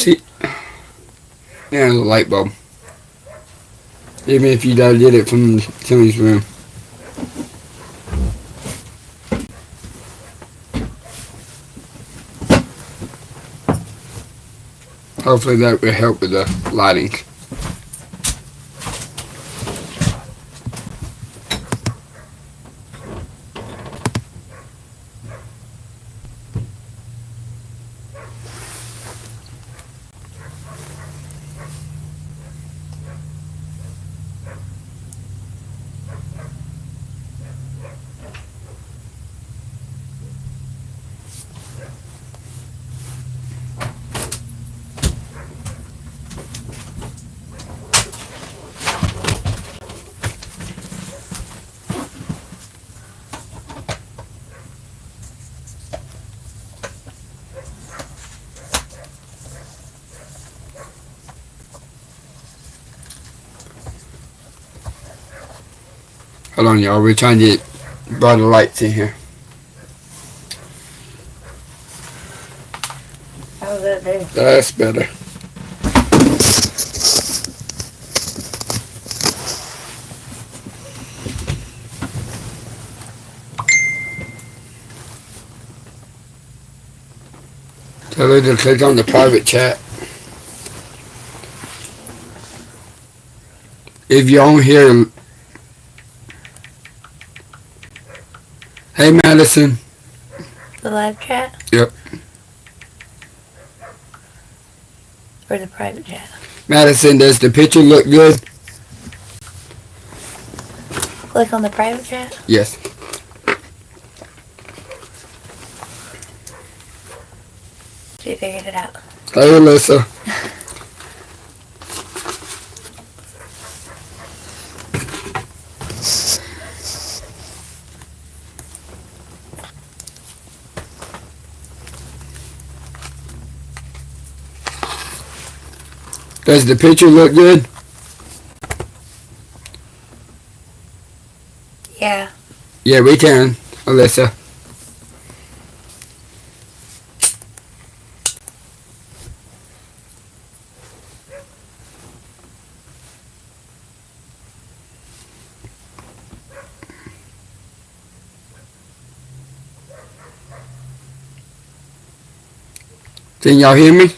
See, yeah, the light bulb. Even if you did it from Timmy's room. Hopefully that will help with the lighting. Hold on, y'all. We're trying to get brighter lights in here. How's that do? That's better. Tell her to click on the private chat. If you're on here, hey Madison. The live chat? Yep. Or the private chat? Madison, does the picture look good? Click on the private chat? Yes. She figured it out. Hey Alyssa. Does the picture look good? Yeah. Yeah, we can, Alyssa. Can y'all hear me?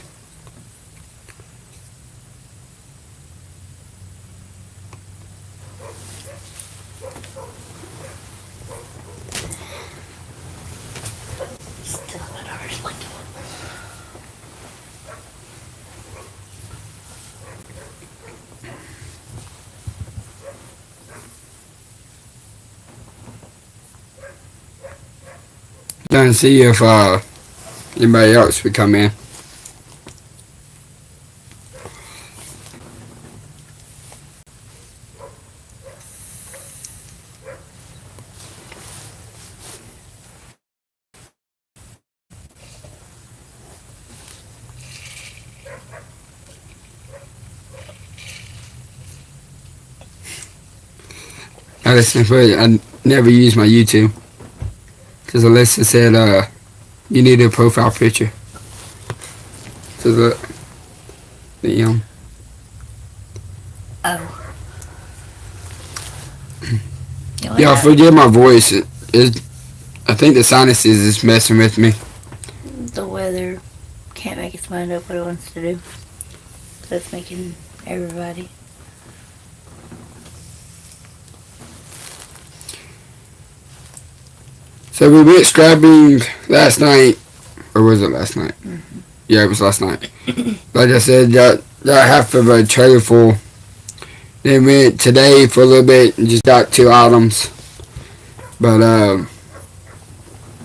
Still an hour's left. Trying to see if anybody else would come in. I never use my YouTube because Alyssa said you need a profile picture. So the Oh. yeah, forgive my voice. I think the sinuses is messing with me. The weather can't make its mind up what it wants to do. So it's making everybody. So we went scrapping last night, or was it last night? Mm-hmm. Yeah, it was last night. Like I said, got half of a trailer full. Then went today for a little bit and just got 2 items. But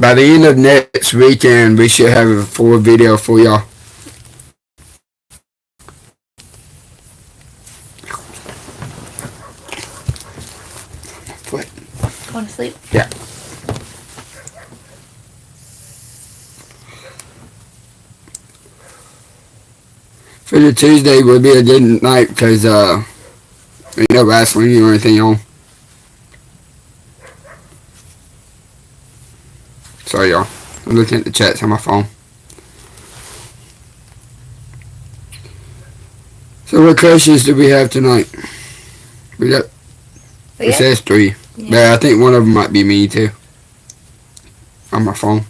by the end of next weekend, we should have a full video for y'all. Going to sleep? Yeah. For the Tuesday will be a good night because ain't no wrestling or anything on. Sorry y'all. I'm looking at the chats on my phone. So what questions do we have tonight? We got. It says 3. Yeah. But I think one of them might be me too. On my phone.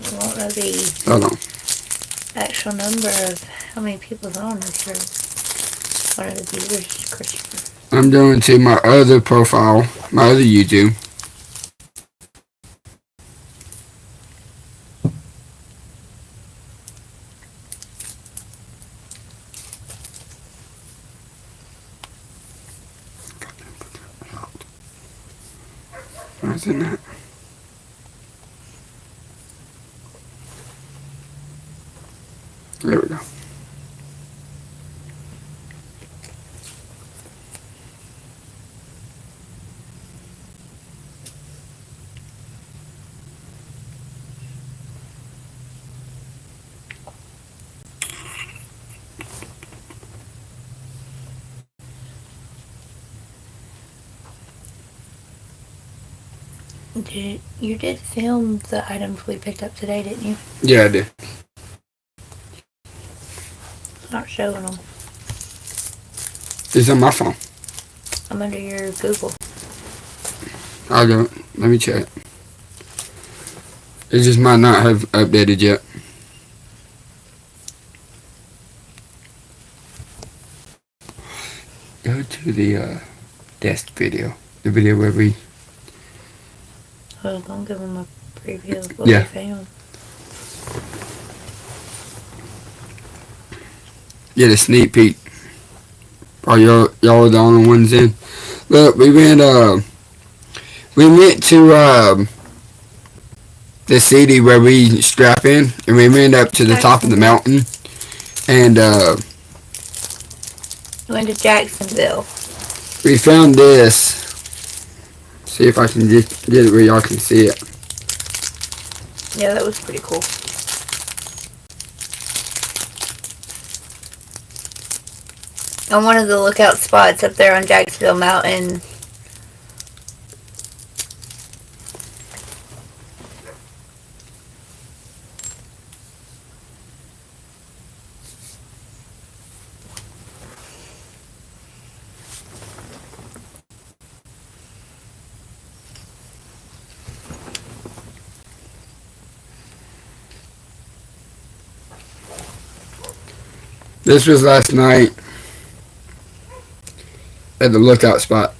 I won't know the Hold on. actual number of how many people's on this or one of the viewers, Christopher. I'm going to my other profile, my other YouTube. Where's it at? There we go. You did film the items we picked up today, didn't you? Yeah, I did. Not showing them. It's on my phone. I'm under your Google. I'll go. Let me check. It just might not have updated yet. Go to the test video. The video where we... Well, don't give them a preview of what Yeah. we found. Get a sneak peek. Are y'all are the only ones in? Look, we went to the city where we strap in, and we went up to the top of the mountain, and Went to Jacksonville. we found this. See if I can just get it where y'all can see it. Yeah, that was pretty cool. On one of the lookout spots up there on Jacksonville Mountain. This was last night at the lookout spot.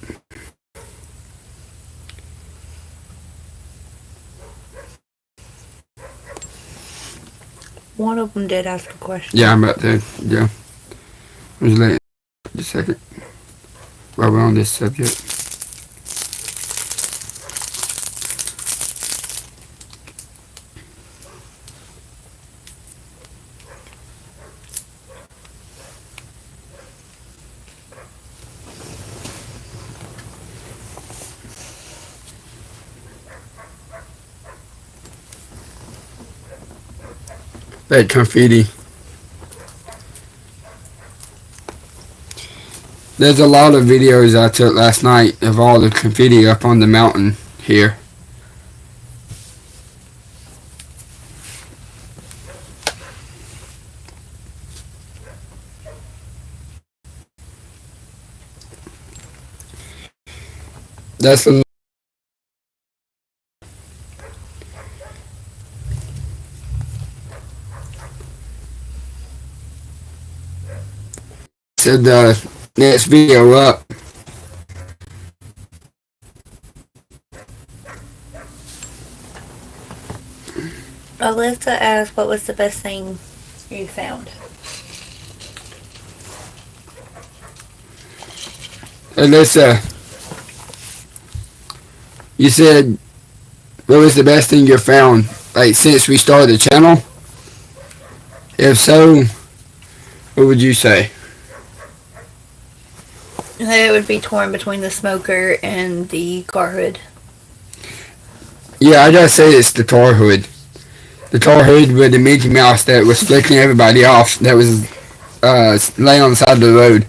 One of them did ask a question. Yeah, I'm about to go. I'm just letting just a second while we're on this subject. That confetti. There's a lot of videos I took last night of all the confetti up on the mountain here. That's a said the next video up. Alyssa asked what was the best thing you found. Alyssa, you said what was the best thing you found, like since we started the channel? If so, what would you say? It would be torn between the smoker and the car hood. Yeah, I gotta say it's the car hood. The car hood with the Mickey Mouse that was flicking everybody off, that was laying on the side of the road.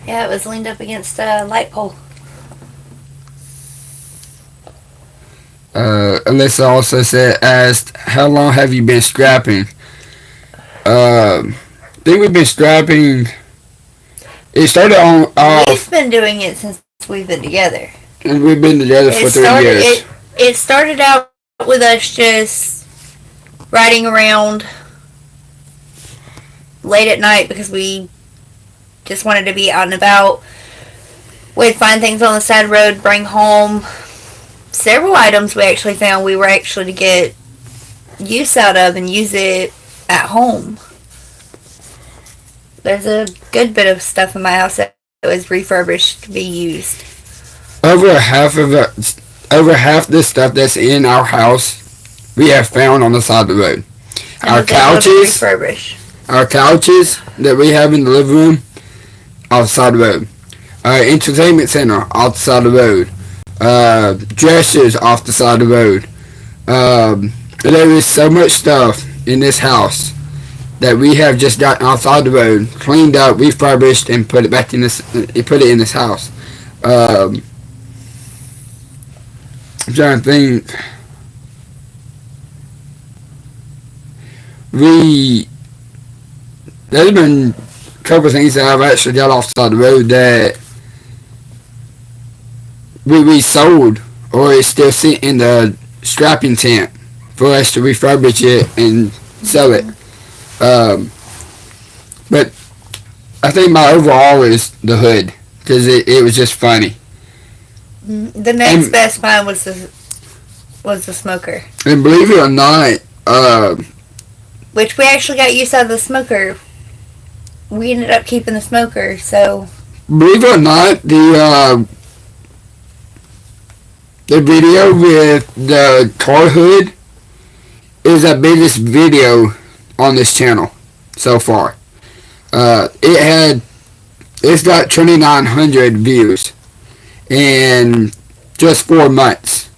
Yeah, it was leaned up against a light pole. Alyssa also asked, how long have you been scrapping? I think we've been scrapping. It started on off. We've been doing it since we've been together. And we've been together for 3 years. It started out with us just riding around late at night because we just wanted to be out and about. We'd find things on the side of the road, bring home. Several items we actually found we were actually to get use out of and use it at home. There's a good bit of stuff in my house that was refurbished to be used. Over half the stuff that's in our house we have found on the side of the road. Our couches that we have in the living room, off the side of the road. Our entertainment center, off the side of the road. Dressers off the side of the road. There is so much stuff in this house that we have just gotten outside the road, cleaned up, refurbished, and put it back in this. Put it in this house. I'm trying to think. There's been a couple of things that I've actually got off the side of the road that we sold, or it's still sitting in the strapping tent for us to refurbish it and sell it. But I think my overall is the hood, because it was just funny. The next best find was the smoker. And believe it or not, which we actually got use out of the smoker. We ended up keeping the smoker, so. Believe it or not, the video with the car hood is the biggest video on this channel so far. It's got 2,900 views in just 4 months.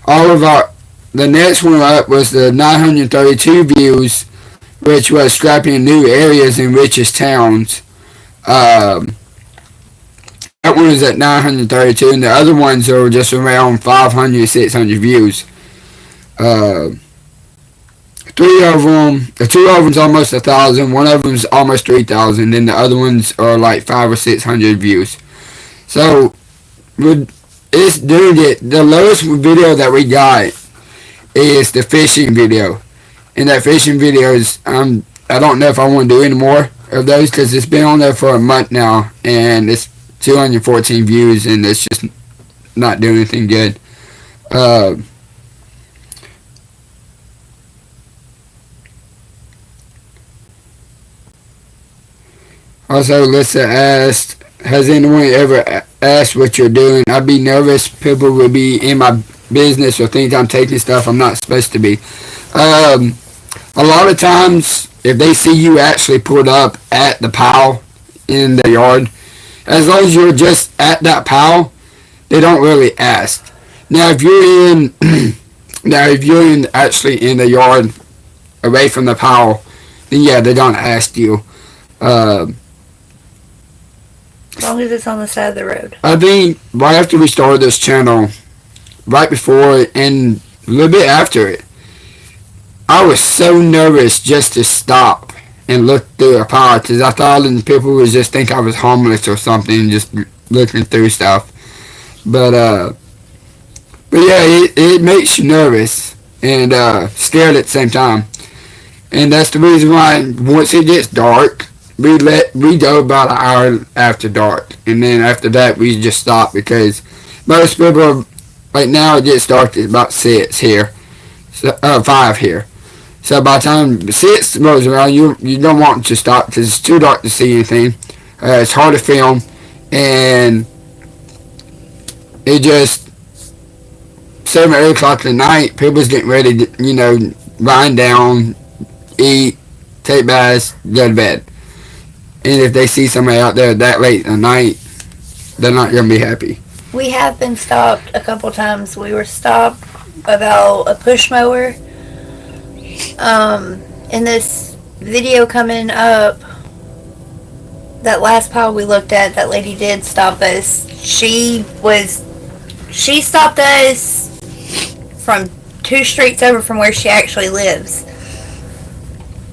The next one up was the 932 views, which was scrapping new areas in richest towns. That one is at 932, and the other ones are just around 500, 600 views. 2 of them's almost 1,000, one of them's almost 3,000, and the other ones are like 500 or 600 views. So, it's doing it. The lowest video that we got is the fishing video. And that fishing video is, I don't know if I want to do any more of those, because it's been on there for a month now, and it's 214 views, and it's just not doing anything good. Also, Lisa asked, has anyone ever asked what you're doing? I'd be nervous. People would be in my business or think I'm taking stuff I'm not supposed to be. A lot of times, if they see you actually pulled up at the pile in the yard, as long as you're just at that pile, they don't really ask. Now, if you're actually in the yard away from the pile, then yeah, they don't ask you. As long as it's on the side of the road. I think right after we started this channel, right before it, and a little bit after it, I was so nervous just to stop and look through a pile, because I thought people would just think I was homeless or something, just looking through stuff. But yeah, it makes you nervous and scared at the same time. And that's the reason why once it gets dark, we go about an hour after dark, and then after that we just stop, because most people, right now it gets dark at about 6 here, 5 here. So by the time 6 rolls around, you don't want to stop, because it's too dark to see anything. It's hard to film, and it just 7 or 8 o'clock at night, people's getting ready to, wind down, eat, take baths, go to bed. And if they see somebody out there that late at night, they're not going to be happy. We have been stopped a couple times. We were stopped about a push mower. In this video coming up, that last pile we looked at, that lady did stop us. She stopped us from 2 streets over from where she actually lives.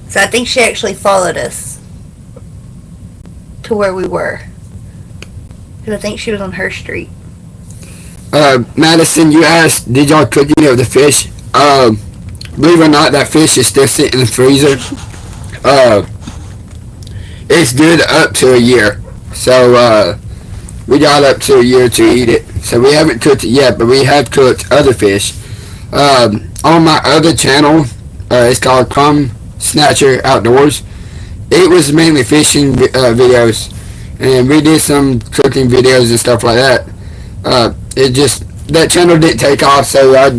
So I think she actually followed us to where we were. Because I think she was on her street. Madison, you asked, did y'all cook any of the fish? Believe it or not, that fish is still sitting in the freezer. It's good up to a year. So, we got up to a year to eat it. So we haven't cooked it yet, but we have cooked other fish. On my other channel, it's called Crumb Snatcher Outdoors. It was mainly fishing videos, and we did some cooking videos and stuff like that. That channel didn't take off, so I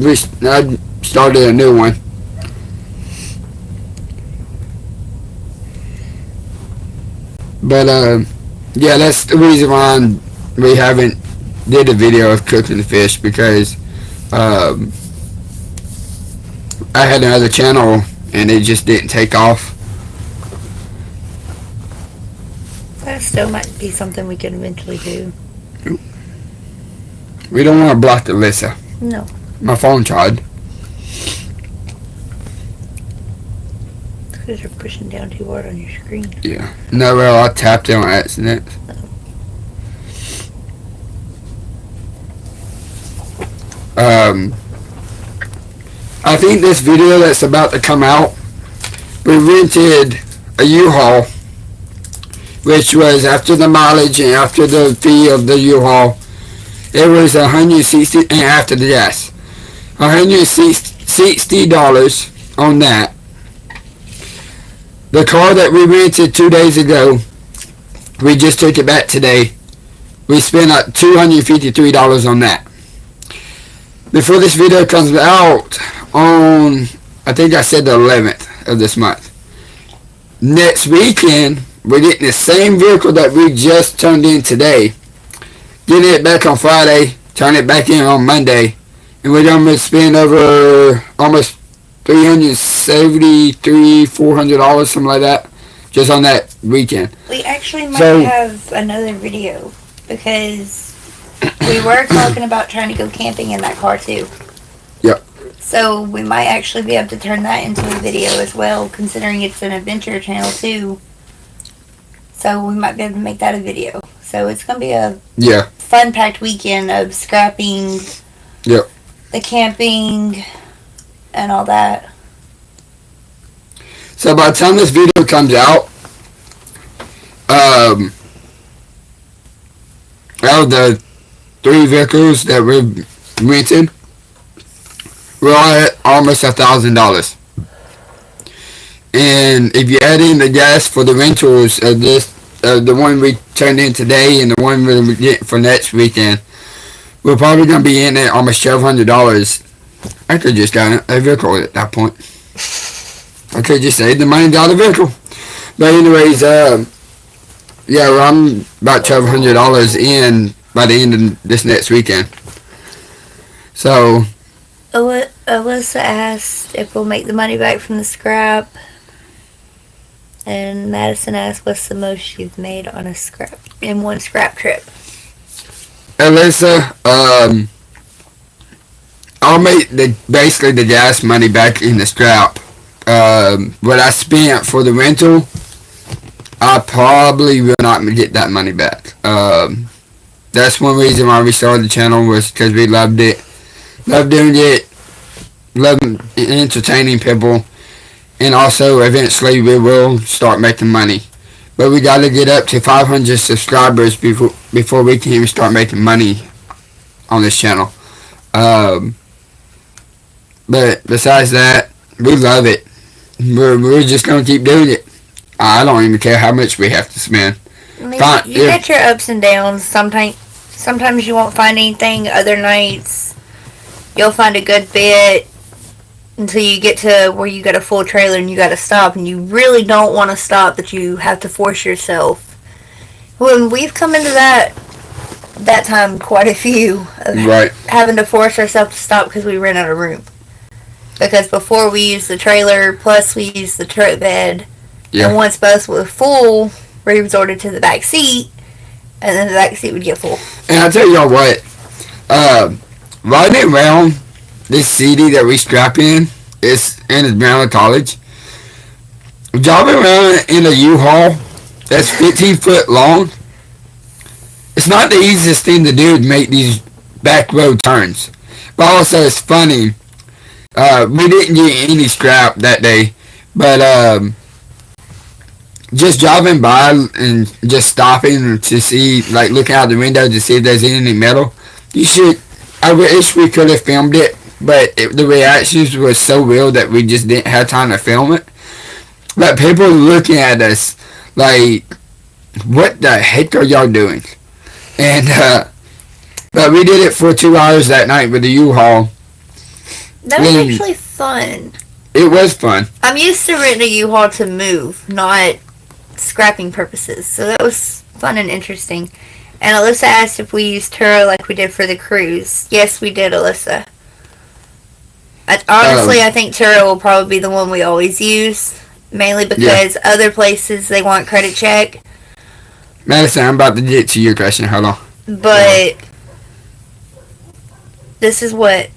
started a new one. But yeah, that's the reason why we haven't did a video of cooking the fish, because I had another channel and it just didn't take off. That still might be something we could eventually do. We don't want to block the Alyssa. No. My phone tried. Because you're pushing down too hard on your screen. Yeah. No, well, I tapped it on accident. I think this video that's about to come out, we rented a U-Haul, which was after the mileage and after the fee of the U-Haul, it was $160, and after the gas, $160 on that. The car that we rented 2 days ago, we just took it back today. We spent $253 on that. Before this video comes out on, I think I said the 11th of this month. Next weekend, we're getting the same vehicle that we just turned in today. Getting it back on Friday, turn it back in on Monday, and we're going to spend over almost $400, something like that, just on that weekend. We actually might have another video, because we were talking about trying to go camping in that car too. Yep. So we might actually be able to turn that into a video as well, considering it's an adventure channel too. So we might be able to make that a video. So it's going to be a fun-packed weekend of scrapping, the camping, and all that. So by the time this video comes out, out of the 3 vehicles that we've rented, we're all at almost $1,000. And if you add in the gas for the rentals of this, the one we turned in today and the one we're getting for next weekend, we're probably going to be in at almost $1,200. I could just got a vehicle at that point. I could just save the money and got a vehicle. But anyways, yeah, well, I'm about $1,200 in by the end of this next weekend. So Alyssa asked if we'll make the money back from the scrap, and Madison asked what's the most you've made on a scrap in one scrap trip. Alyssa, I'll make basically the gas money back in the scrap. What I spent for the rental, I probably will not get that money back. That's one reason why we started the channel, was because we loved it. Loved doing it. Loved entertaining people. And also, eventually, we will start making money. But we got to get up to 500 subscribers before we can even start making money on this channel. But besides that, we love it. We're just going to keep doing it. I don't even care how much we have to spend. I mean, you get your ups and downs. Sometimes you won't find anything. Other nights, you'll find a good bit until you get to where you got a full trailer and you got to stop. And you really don't want to stop, but you have to force yourself. When we've come into that time quite a few of having to force ourselves to stop because we ran out of room. Because before we used the trailer, plus we used the truck bed, and once both were full, we resorted to the back seat, and then the back seat would get full. And I tell y'all what, riding around this city that we scrap in, it's in Maryland College. Driving around in a U-Haul that's 15 foot long, it's not the easiest thing to do to make these back road turns. But also it's funny. We didn't get any scrap that day, but just driving by and just stopping to see, like looking out the window to see if there's any metal. I wish we could have filmed it, but the reactions were so real that we just didn't have time to film it. But people looking at us like, what the heck are y'all doing? And, but we did it for 2 hours that night with the U-Haul. That was actually fun. It was fun. I'm used to renting a U-Haul to move, not scrapping purposes. So that was fun and interesting. And Alyssa asked if we used Turo like we did for the cruise. Yes, we did, Alyssa. Honestly, I think Turo will probably be the one we always use. Mainly because other places, they want credit check. Madison, I'm about to get to your question. Hold on. But this is what?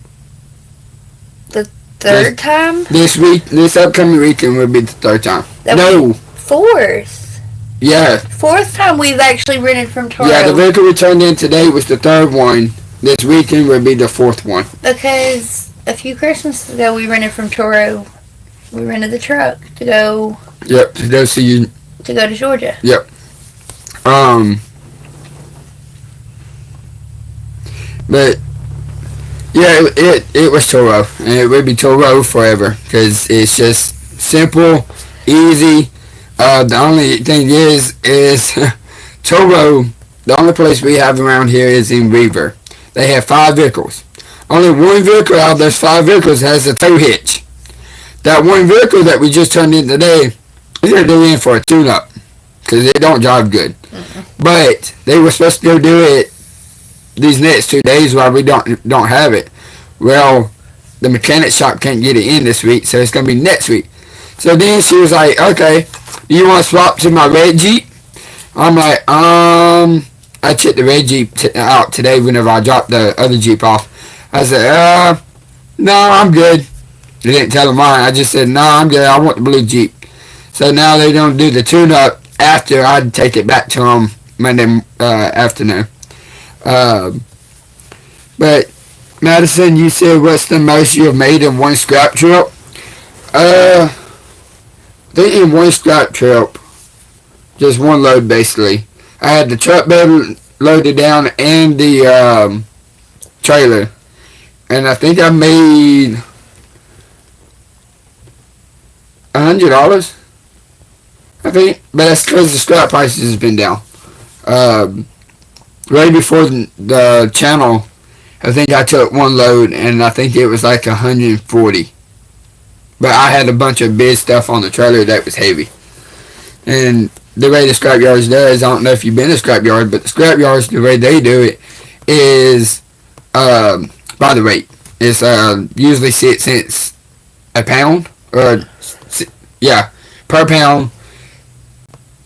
The third time? This upcoming weekend will be the third time. Fourth. Yeah. Fourth time we've actually rented from Turo. Yeah, the vehicle we turned in today was the third one. This weekend will be the fourth one. Because a few Christmases ago we rented from Turo. We rented the truck to go. Yep, to go see you. To go to Georgia. Yep. But yeah, it was Turo, and it would be Turo forever because it's just simple, easy. The only thing is Turo. The only place we have around here is in Weaver. They have 5 vehicles. Only one vehicle out of those 5 vehicles has a tow hitch. That one vehicle that we just turned in today, they're in for a tune-up because it don't drive good. Mm-hmm. But they were supposed to go do it these next 2 days while we don't have it. Well, the mechanic shop can't get it in this week, so it's gonna be next week. So then she was like, "Okay, do you want to swap to my red Jeep?" I'm like, I checked the red Jeep out today whenever I dropped the other Jeep off. I said, no, I'm good. I didn't tell them mine. I just said, no, I'm good. I want the blue Jeep. So now they don't do the tune-up after I take it back to them Monday afternoon. But Madison, you said what's the most you've made in one scrap trip? I think in one scrap trip, just one load basically. I had the truck bed loaded down and the trailer, and I think I made $100. I think, but that's because the scrap prices has been down. Right before the channel, I think I took one load, and I think it was like $140. But I had a bunch of big stuff on the trailer that was heavy. And the way the scrapyards does, I don't know if you've been to scrapyard, but the scrapyards, the way they do it is by the weight. It's usually 6 cents a pound, or yeah, per pound.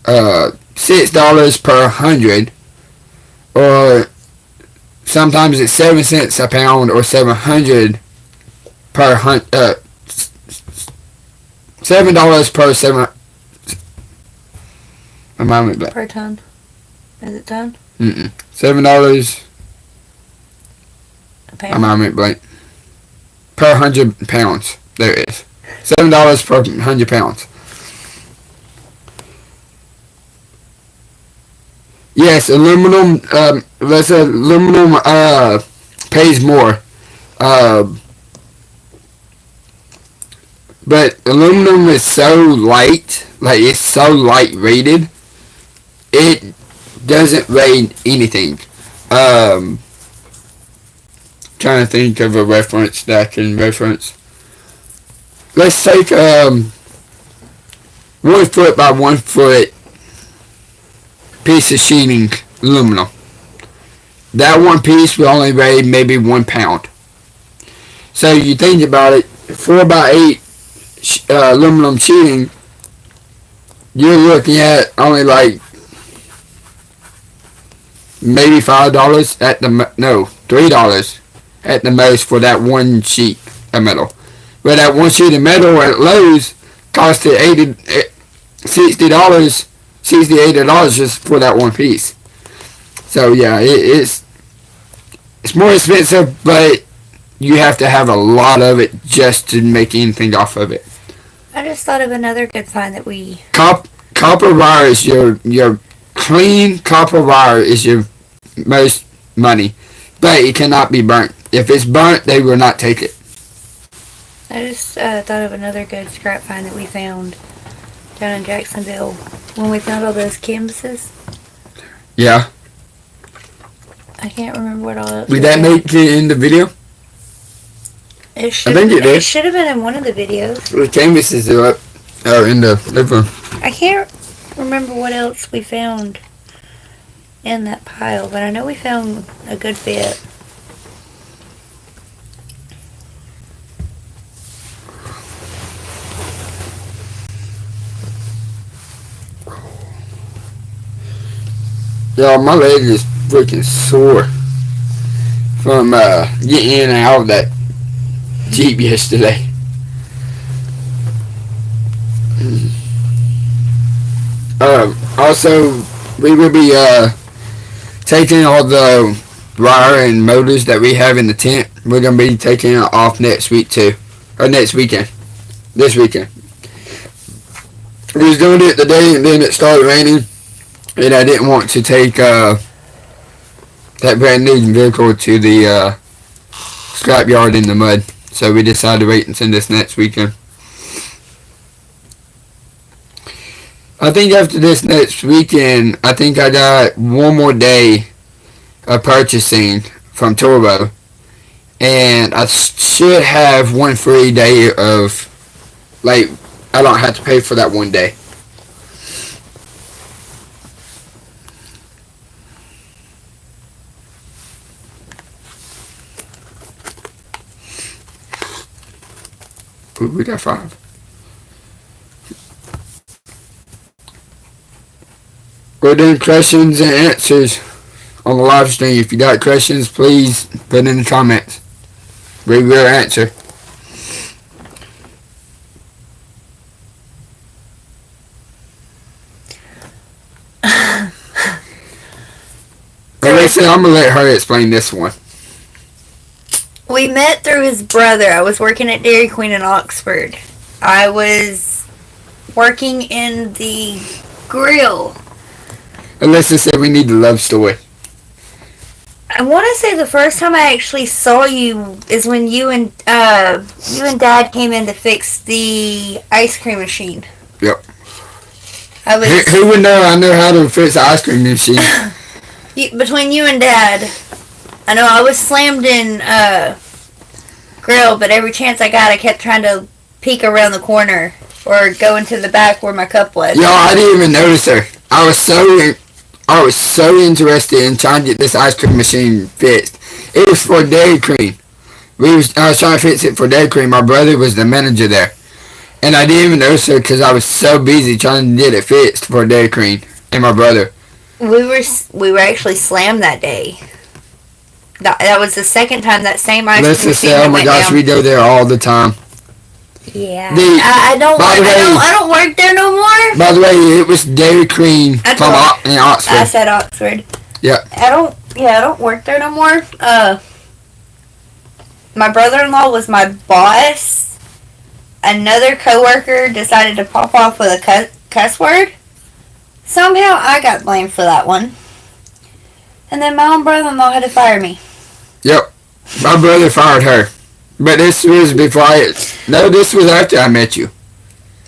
$6 per 100, or sometimes it's 7 cents a pound, or 700 per $7 per 7. Per ton. Is it ton? $7. A pound. I'm blank. Per 100 pounds. There it is. $7 per 100 pounds. Yes, aluminum. Aluminum pays more. But aluminum is so light, like it's so light rated, it doesn't weigh anything. Trying to think of a reference that I can reference. Let's take 1 foot by 1 foot piece of sheeting aluminum. That one piece will only weigh maybe 1 pound. So you think about it, 4 by 8 aluminum sheeting, you're looking at only like maybe $5 at the $3 at the most for that one sheet of metal. But that one sheet of metal at Lowe's costed $60, $80 just for that one piece. So yeah, it's more expensive, but you have to have a lot of it just to make anything off of it. I just thought of another good find that we... Copper wire is your clean copper wire is your most money, but it cannot be burnt. If it's burnt, they will not take it. I just thought of another good scrap find that we found down in Jacksonville when we found all those canvases. Yeah. I can't remember what all else. Did that make it in the video? It should. I think it did. It should have been in one of the videos. The canvases are up, in the living room. I can't remember what else we found in that pile, but I know we found a good bit. Yeah, my leg is freaking sore from getting in and out of that Jeep yesterday. Also, we will be taking all the wire and motors that we have in the tent. We're going to be taking it off next week too. Or next weekend. This weekend. We was doing it today and then it started raining. And I didn't want to take that brand new vehicle to the scrap yard in the mud. So we decided to wait until this next weekend. I think after this next weekend, I think I got one more day of purchasing from Turbo. And I should have one free day of, like, I don't have to pay for that one day. Ooh, we got 5. We're doing questions and answers on the live stream. If you got questions, please put in the comments. We will answer. Listen, I'm going to let her explain this one. We met through his brother. I was working at Dairy Queen in Oxford. I was working in the grill. Alyssa said we need the love story. I want to say the first time I actually saw you is when you and Dad came in to fix the ice cream machine. Yep. Who would know I know how to fix the ice cream machine? Between you and Dad. I know I was slammed in grill, but every chance I got, I kept trying to peek around the corner or go into the back where my cup was. Yo, I didn't even notice her. I was so interested in trying to get this ice cream machine fixed. It was for Dairy Queen. I was trying to fix it for Dairy Queen. My brother was the manager there, and I didn't even notice her because I was so busy trying to get it fixed for Dairy Queen and my brother. We were actually slammed that day. That was the second time that same ice cream machine say, oh my gosh, down. we go there all the time. Yeah. I don't work there no more. By the way, it was Dairy Queen in Oxford. I said Oxford. Yeah. I don't work there no more. My brother-in-law was my boss. Another coworker decided to pop off with a cuss word. Somehow I got blamed for that one. And then my own brother-in-law had to fire me. Yep. My brother fired her. But this was before this was after I met you.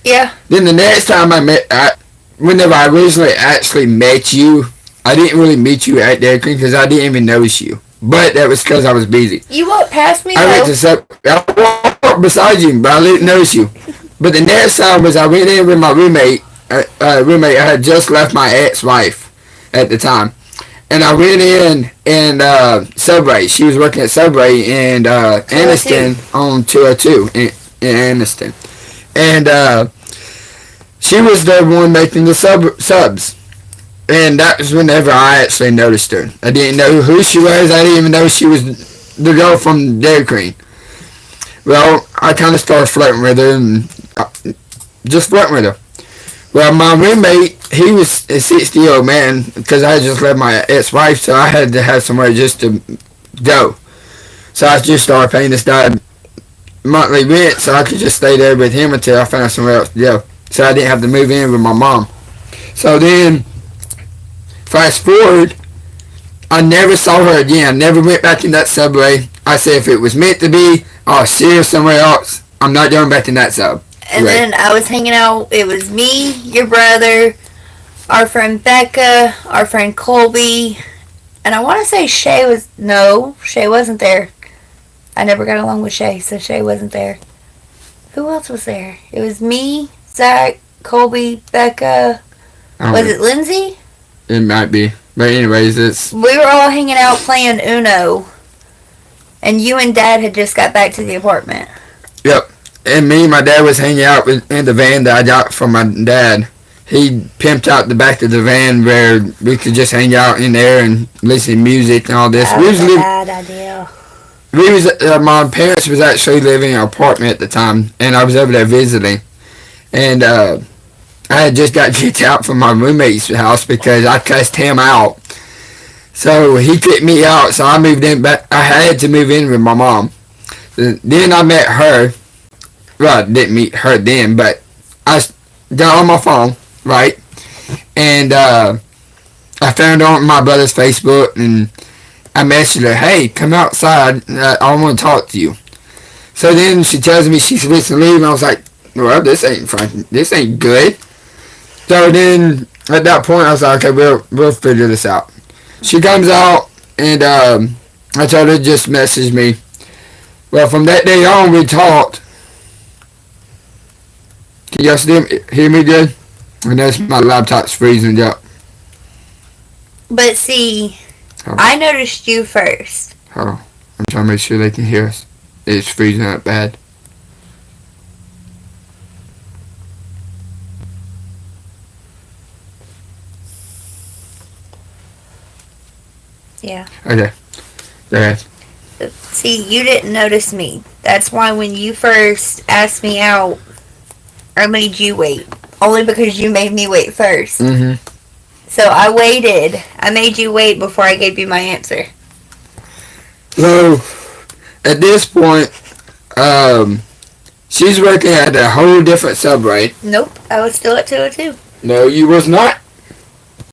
Yeah. Then the next time whenever I originally actually met you, I didn't really meet you at Dairy Queen because I didn't even notice you. But that was because I was busy. You walked past me, I walked beside you, but I didn't notice you. But the next time was I went in with my roommate. I had just left my ex-wife at the time. And I went in and Subway. She was working at Subway in Anniston on 202 in Anniston. And she was the one making the subs. And that was whenever I actually noticed her. I didn't know who she was. I didn't even know she was the girl from Dairy Queen. Well, I kind of started flirting with her and just flirting with her. Well, my roommate, he was a 60-year-old man because I had just left my ex-wife, so I had to have somewhere just to go. So I just started paying this guy monthly rent so I could just stay there with him until I found somewhere else to go. So I didn't have to move in with my mom. So then, fast forward, I never saw her again. I never went back in that subway. I said if it was meant to be, I'll see her somewhere else. I'm not going back in that sub. And then I was hanging out. It was me, your brother, our friend Becca, our friend Colby, and I want to say Shay was... No, Shay wasn't there. I never got along with Shay, so Shay wasn't there. Who else was there? It was me, Zach, Colby, Becca. Was it Lindsay? It might be. But anyways, it's... We were all hanging out playing Uno. And you and Dad had just got back to the apartment. Yep. And me and my dad was hanging out in the van that I got from my dad. He pimped out the back of the van where we could just hang out in there and listen to music and all this. That was a bad idea. My parents was actually living in an apartment at the time, and I was over there visiting. And I had just got kicked out from my roommate's house because I cussed him out. So he kicked me out, so I moved in back. I had to move in with my mom. Then I met her. Well, I didn't meet her then, but I got on my phone, right? And I found her on my brother's Facebook, and I messaged her, hey, come outside. I want to talk to you. So then she tells me she's supposed to leave, and I was like, well, this ain't good. So then at that point, I was like, okay, we'll figure this out. She comes out, and I told her to just message me. Well, from that day on, we talked. Can y'all still hear me good? I know my laptop's freezing up. But see, I noticed you first. Oh, I'm trying to make sure they can hear us. It's freezing up bad. Yeah. Okay. There. See, you didn't notice me. That's why when you first asked me out, I made you wait. Only because you made me wait first. Mm-hmm. So I waited. I made you wait before I gave you my answer. So, at this point, she's working at a whole different subway. Nope, I was still at 202. No, you was not.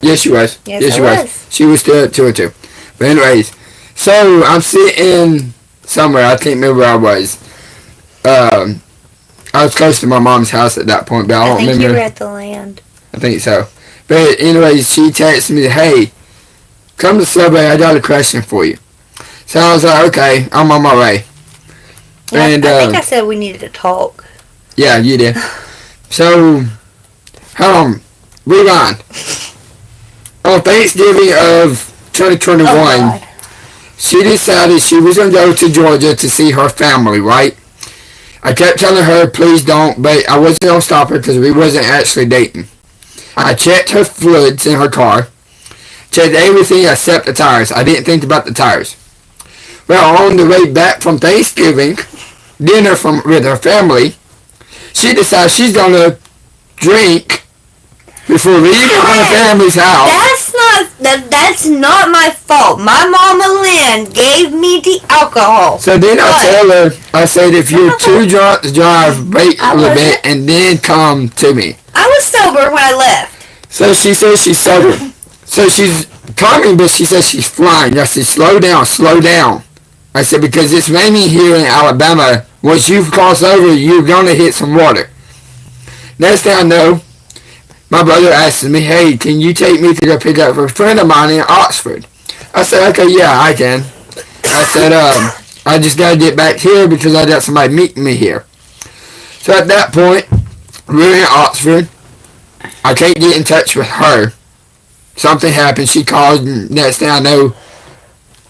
Yes, you was. Yes, I was. She was still at 202. But anyways, so I'm sitting somewhere. I can't remember where I was. I was close to my mom's house at that point, but I don't remember. I think you were at the land. I think so. But anyways, she texted me, hey, come to Subway. I got a question for you. So I was like, okay, I'm on my way. Yeah, and I think I said we needed to talk. Yeah, you did. So, rewind. On Thanksgiving of 2021, she decided she was going to go to Georgia to see her family, right? I kept telling her, please don't, but I wasn't going to stop her because we wasn't actually dating. I checked her fluids in her car, checked everything except the tires. I didn't think about the tires. Well, on the way back from Thanksgiving dinner with her family, she decides she's going to drink before leaving her family's house. That's not my fault. My mama Lynn gave me the alcohol. So then I tell her, I said, if you're too drunk to drive, wait a little bit and then come to me. I was sober when I left. So she says she's sober. So she's talking, but she says she's flying. I said, slow down, slow down. I said, because it's raining here in Alabama. Once you cross over, you're going to hit some water. Next thing I know, my brother asks me, hey, can you take me to go pick up a friend of mine in Oxford? I said, okay, yeah, I can. I said, I just got to get back here because I got somebody meeting me here. So at that point, we're in Oxford. I can't get in touch with her. Something happened. She called, and next thing I know,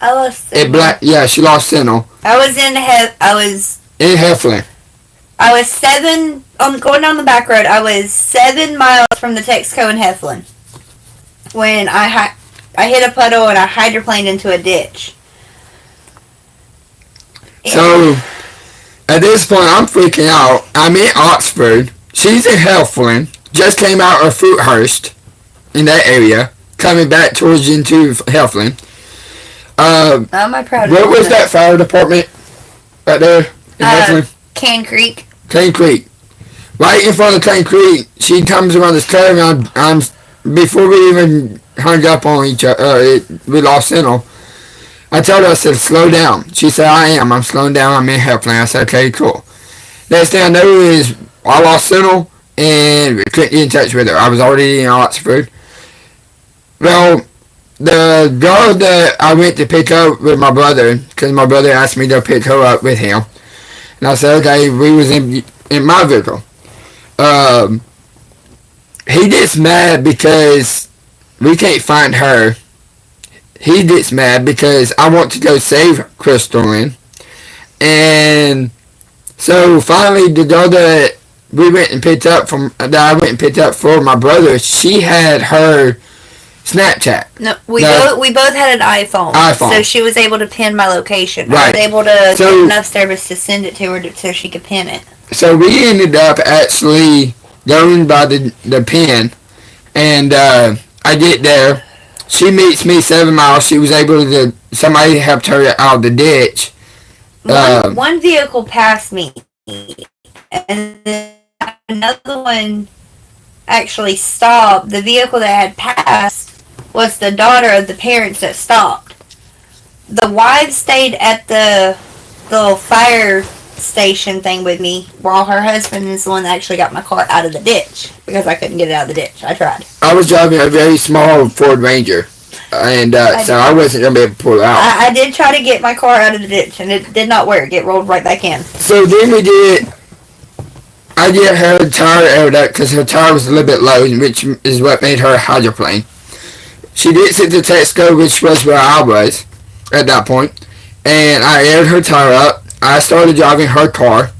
I lost signal. She lost signal. I was in Heflin. I was going down the back road. I was 7 miles from the Texaco in Heflin when I hit a puddle and I hydroplaned into a ditch. Yeah. So, at this point, I'm freaking out. I'm in Oxford. She's in Helflin. Just came out of Fruithurst in that area. Coming back towards into Helflin. I'm my proud. Where was that fire department? Right there in Helflin? Cane Creek. Cane Creek. Right in front of Cane Creek, she comes around this curve, and I'm before we even hung up on each other, we lost signal. I told her, I said, slow down. She said, I'm slowing down, I'm in Helflin. I said, okay, cool. Next thing I know is I lost signal, and we couldn't get in touch with her. I was already in Oxford. Well, the girl that I went to pick up with my brother, because my brother asked me to pick her up with him, and I said, okay, we was in my vehicle. He gets mad because we can't find her. He gets mad because I want to go save Crystalline. And so finally the girl that we went and picked up that I went and picked up for my brother, she had her Snapchat. No, we both had an iPhone. So she was able to pin my location. Right. I was able to get enough service to send it to her so she could pin it. So we ended up actually going by the pin, and I get there. She meets me 7 miles. She was able to, somebody helped her out of the ditch. One vehicle passed me, and then another one actually stopped. The vehicle that had passed was the daughter of the parents that stopped. The wife stayed at the little fire station thing with me, while her husband is the one that actually got my car out of the ditch, because I couldn't get it out of the ditch. I tried. I was driving a very small Ford Ranger, and so I wasn't going to be able to pull it out. I did try to get my car out of the ditch, and it did not work. It rolled right back in. So then I get her tire aired out because her tire was a little bit low, which is what made her a hydroplane. She gets it to Texaco, which was where I was at that point, and I aired her tire up. I started driving her car.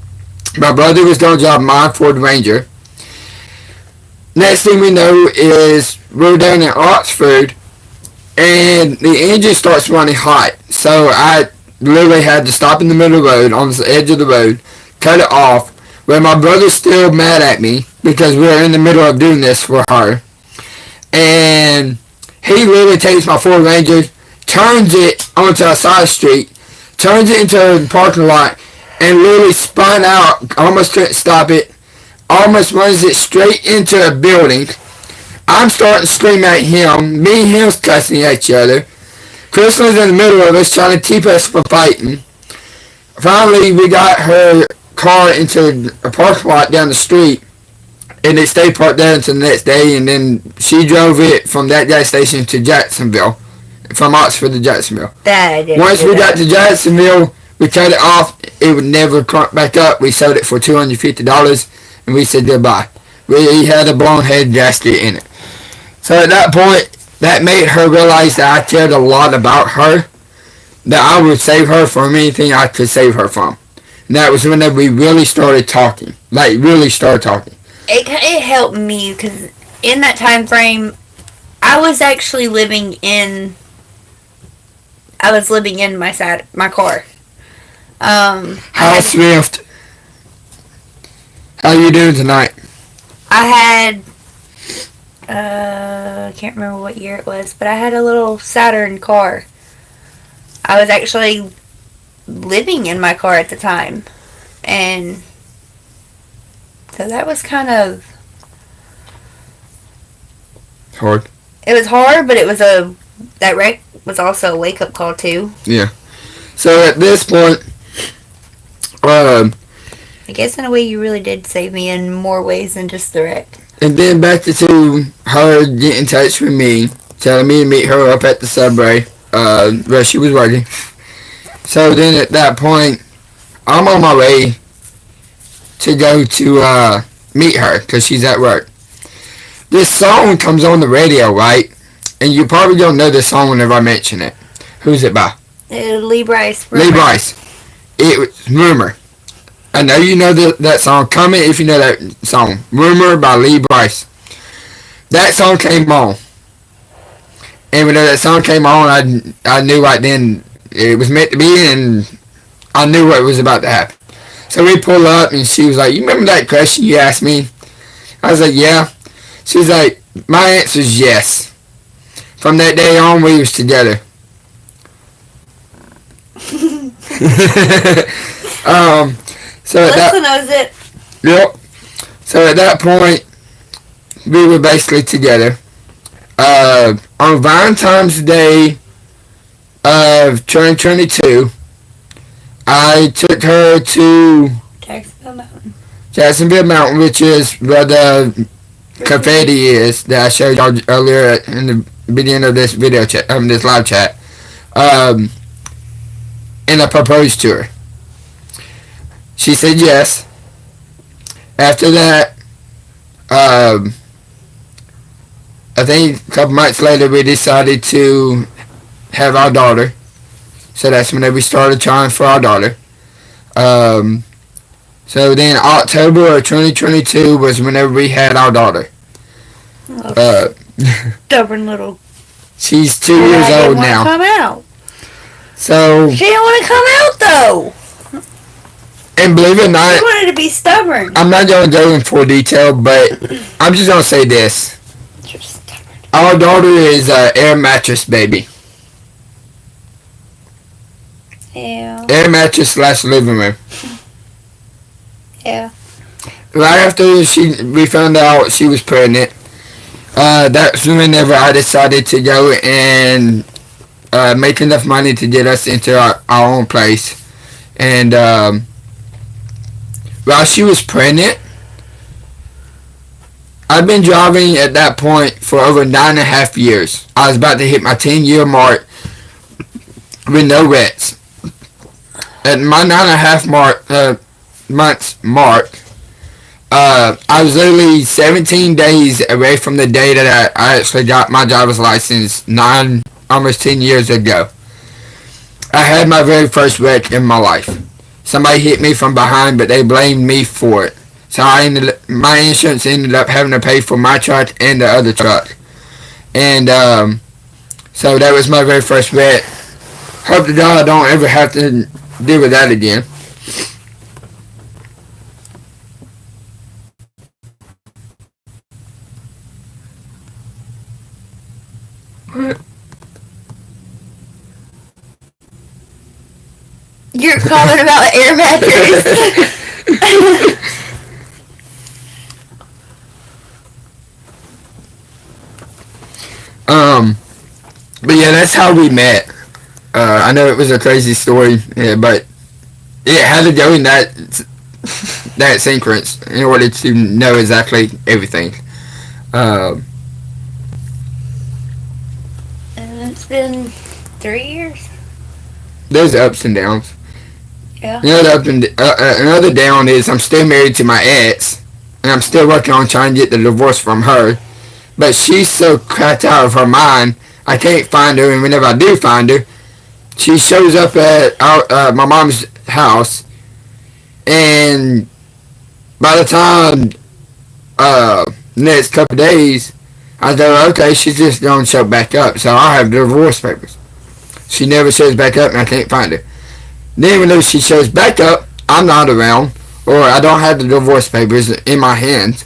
My brother was going to drive my Ford Ranger. Next thing we know is we're down in Oxford, and the engine starts running hot. So I literally had to stop in the middle of the road, on the edge of the road, cut it off, where my brother's still mad at me because we're in the middle of doing this for her. And he literally takes my Ford Ranger, turns it onto a side street, turns it into a parking lot, and literally spun out. Almost couldn't stop it. Almost runs it straight into a building. I'm starting to scream at him. Me and him's cussing at each other. Crystal's in the middle of us trying to keep us from fighting. Finally, we got her car into a parking lot down the street, and it stayed parked there until the next day, and then she drove it from that gas station to Jacksonville. From Oxford to Jacksonville. Once we got to Jacksonville, we cut it off. It would never crank back up. We sold it for $250, and we said goodbye. We had a blown head gasket in it. So at that point, that made her realize that I cared a lot about her, that I would save her from anything I could save her from. And that was when we really started talking. It helped me, because in that time frame, I was actually living in my car. How Swift? How you doing tonight? I had, I can't remember what year it was, but I had a little Saturn car. I was actually living in my car at the time. And so that was kind of hard. It was hard, but that wreck was also a wake-up call, too. Yeah. So at this point, I guess in a way you really did save me in more ways than just the wreck. And then back to her getting in touch with me, telling me to meet her up at the Subway, where she was working. So then at that point, I'm on my way to go to meet her because she's at work. This song comes on the radio, right? And you probably don't know this song whenever I mention it. Who's it by? Lee Brice. Lee Brice. It was Rumor. I know you know that song. Comment if you know that song. Rumor by Lee Brice. That song came on. And when that song came on, I knew right then it was meant to be, and I knew what was about to happen. So we pull up, and she was like, "You remember that question you asked me?" I was like, "Yeah." She was like, "My answer is yes." From that day on, we was together. So at Melissa knows it. Yep. So at that point, we were basically together. On Valentine's Day of 2022, I took her to Jacksonville Mountain, which is where the confetti is that I showed y'all earlier in the beginning of this video chat, this live chat. And I proposed to her. She said yes. After that, I think a couple months later, we decided to have our daughter. So that's whenever we started trying for our daughter. So then October of 2022 was whenever we had our daughter. Stubborn little. She's 2 years old now. Come out. So she didn't want to come out though. And believe it or not, she wanted to be stubborn. I'm not going to go in full detail, but I'm just going to say this. You're stubborn. Our daughter is an air mattress baby. Yeah. Air mattress / living room. Yeah. Right after we found out she was pregnant, that's whenever I decided to go and make enough money to get us into our own place. And while she was pregnant, I've been driving at that point for over 9.5 years. I was about to hit my 10-year mark with no wrecks. At my 9.5 months mark, I was literally 17 days away from the day that I actually got my driver's license almost 10 years ago. I had my very first wreck in my life. Somebody hit me from behind, but they blamed me for it. So my insurance ended up having to pay for my truck and the other truck. And so that was my very first wreck. Hope to God I don't ever have to deal with that again. What? You're calling about air mattress. But yeah, that's how we met. I know it was a crazy story, but it had to go in that sequence in order to know exactly everything. And it's been 3 years. There's ups and downs. Yeah. Another down is I'm still married to my ex, and I'm still working on trying to get the divorce from her. But she's so cracked out of her mind, I can't find her, and whenever I do find her, she shows up at my mom's house, and by the time next couple days, I thought, okay, she's just going to show back up, so I'll have the divorce papers. She never shows back up, and I can't find her. Then whenever she shows back up, I'm not around, or I don't have the divorce papers in my hands.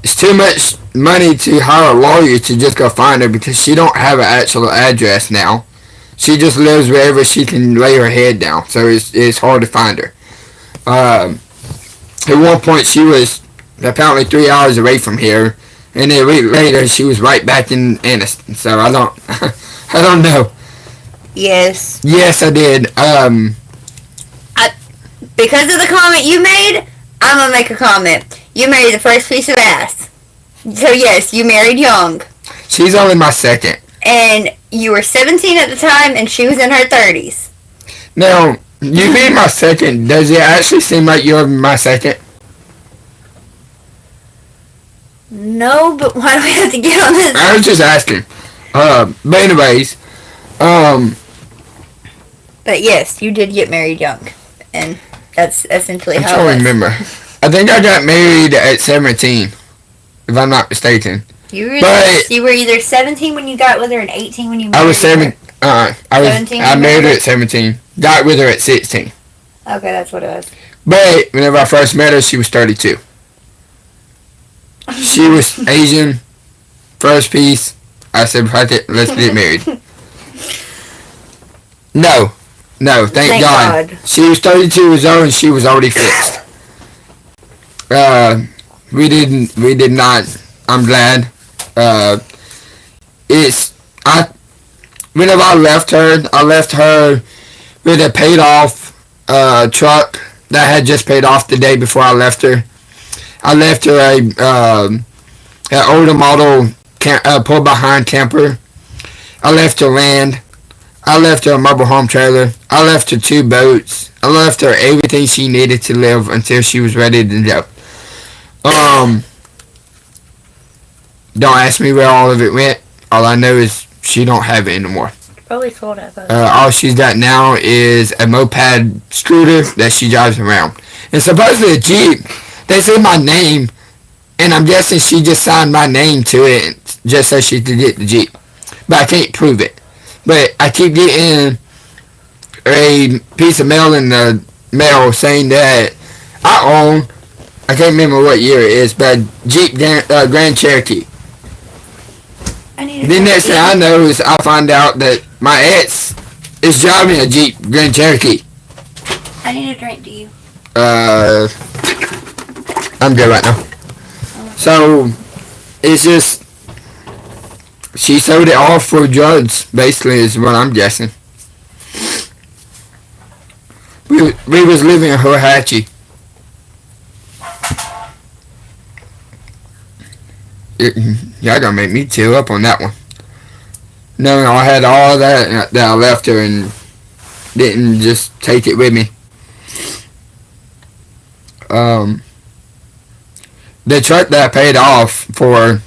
It's too much money to hire a lawyer to just go find her because she don't have an actual address now. She just lives wherever she can lay her head down, so it's hard to find her. At one point, she was apparently 3 hours away from here, and then a week later, she was right back in Anniston. So I don't know. Yes. Yes, I did. Because of the comment you made, I'm gonna make a comment. You married the first piece of ass. So yes, you married young. She's only my second. And you were 17 at the time, and she was in her 30s. Now, you being my second, does it actually seem like you're my second? No, but why do we have to get on this? I was just asking. But anyways, But yes, you did get married young, and that's essentially I'm how trying it to was. remember. I think I got married at 17, if I'm not mistaken. You were either 17 when you got with her and 18 when you married her. 17 I you married her married? at 17. Got with her at 16. Okay, that's what it was. But whenever I first met her, she was 32. She was Asian. First piece. I said, fuck it, let's get married. No, thank God. She was 32 years old and she was already fixed. We did not. I'm glad. Whenever I left her with a paid off truck that I had just paid off the day before I left her. I left her an older model pull behind camper. I left her land. I left her a mobile home trailer. I left her 2 boats. I left her everything she needed to live until she was ready to go. Don't ask me where all of it went. All I know is she don't have it anymore. Probably sold it. All she's got now is a moped scooter that she drives around. And supposedly a Jeep. They say my name, and I'm guessing she just signed my name to it just so she could get the Jeep. But I can't prove it. But I keep getting a piece of mail in the mail saying that I own, I can't remember what year it is, but Jeep Grand Cherokee. The next thing I know is I find out that my ex is driving a Jeep Grand Cherokee. I need a drink, do you? I'm good right now. So, it's just, she sold it all for drugs, basically, is what I'm guessing. We was living in Hiawahatchee. Y'all gonna make me tear up on that one. No, I had all that I left her and didn't just take it with me. The truck that I paid off for,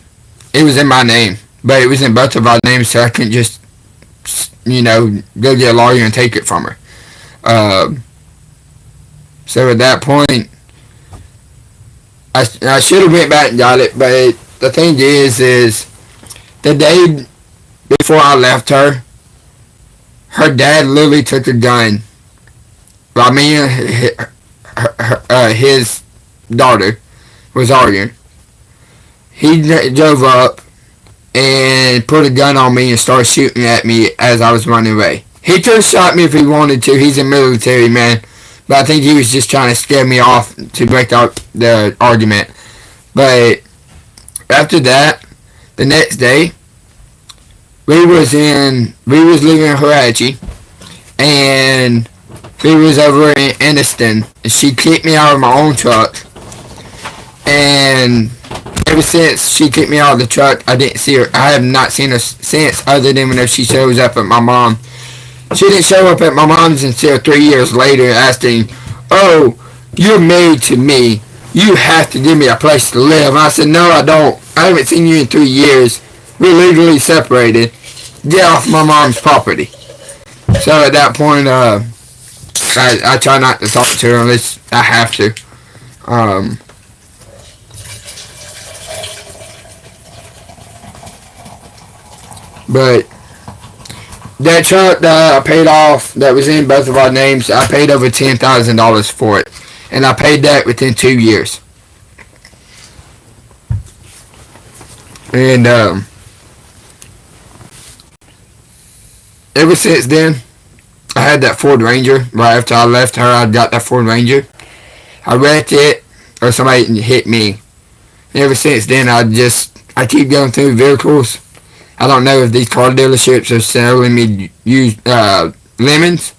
it was in my name, but it was in both of our names, so I couldn't just, go get a lawyer and take it from her. So at that point, I should have went back and got it, but the thing is the day before I left her dad literally took a gun. While me and his daughter was arguing. He drove up and put a gun on me and started shooting at me as I was running away. He could have shot me if he wanted to. He's a military man. But I think he was just trying to scare me off to break up the argument. But after that, the next day, we was living in Hiawahatchee, and we was over in Anniston. She kicked me out of my own truck, and ever since she kicked me out of the truck, I didn't see her. I have not seen her since, other than whenever she shows up at my mom. She didn't show up at my mom's until 3 years later, asking, "Oh, you're married to me. You have to give me a place to live." And I said, "No, I don't. I haven't seen you in 3 years. We're legally separated. Get off my mom's property." So at that point, I try not to talk to her unless I have to. But that truck that I paid off, that was in both of our names, I paid over $10,000 for it. And I paid that within 2 years. And ever since then, I had that Ford Ranger. Right after I left her, I got that Ford Ranger. I wrecked it, or somebody hit me. And ever since then, I keep going through vehicles. I don't know if these car dealerships are selling me used lemons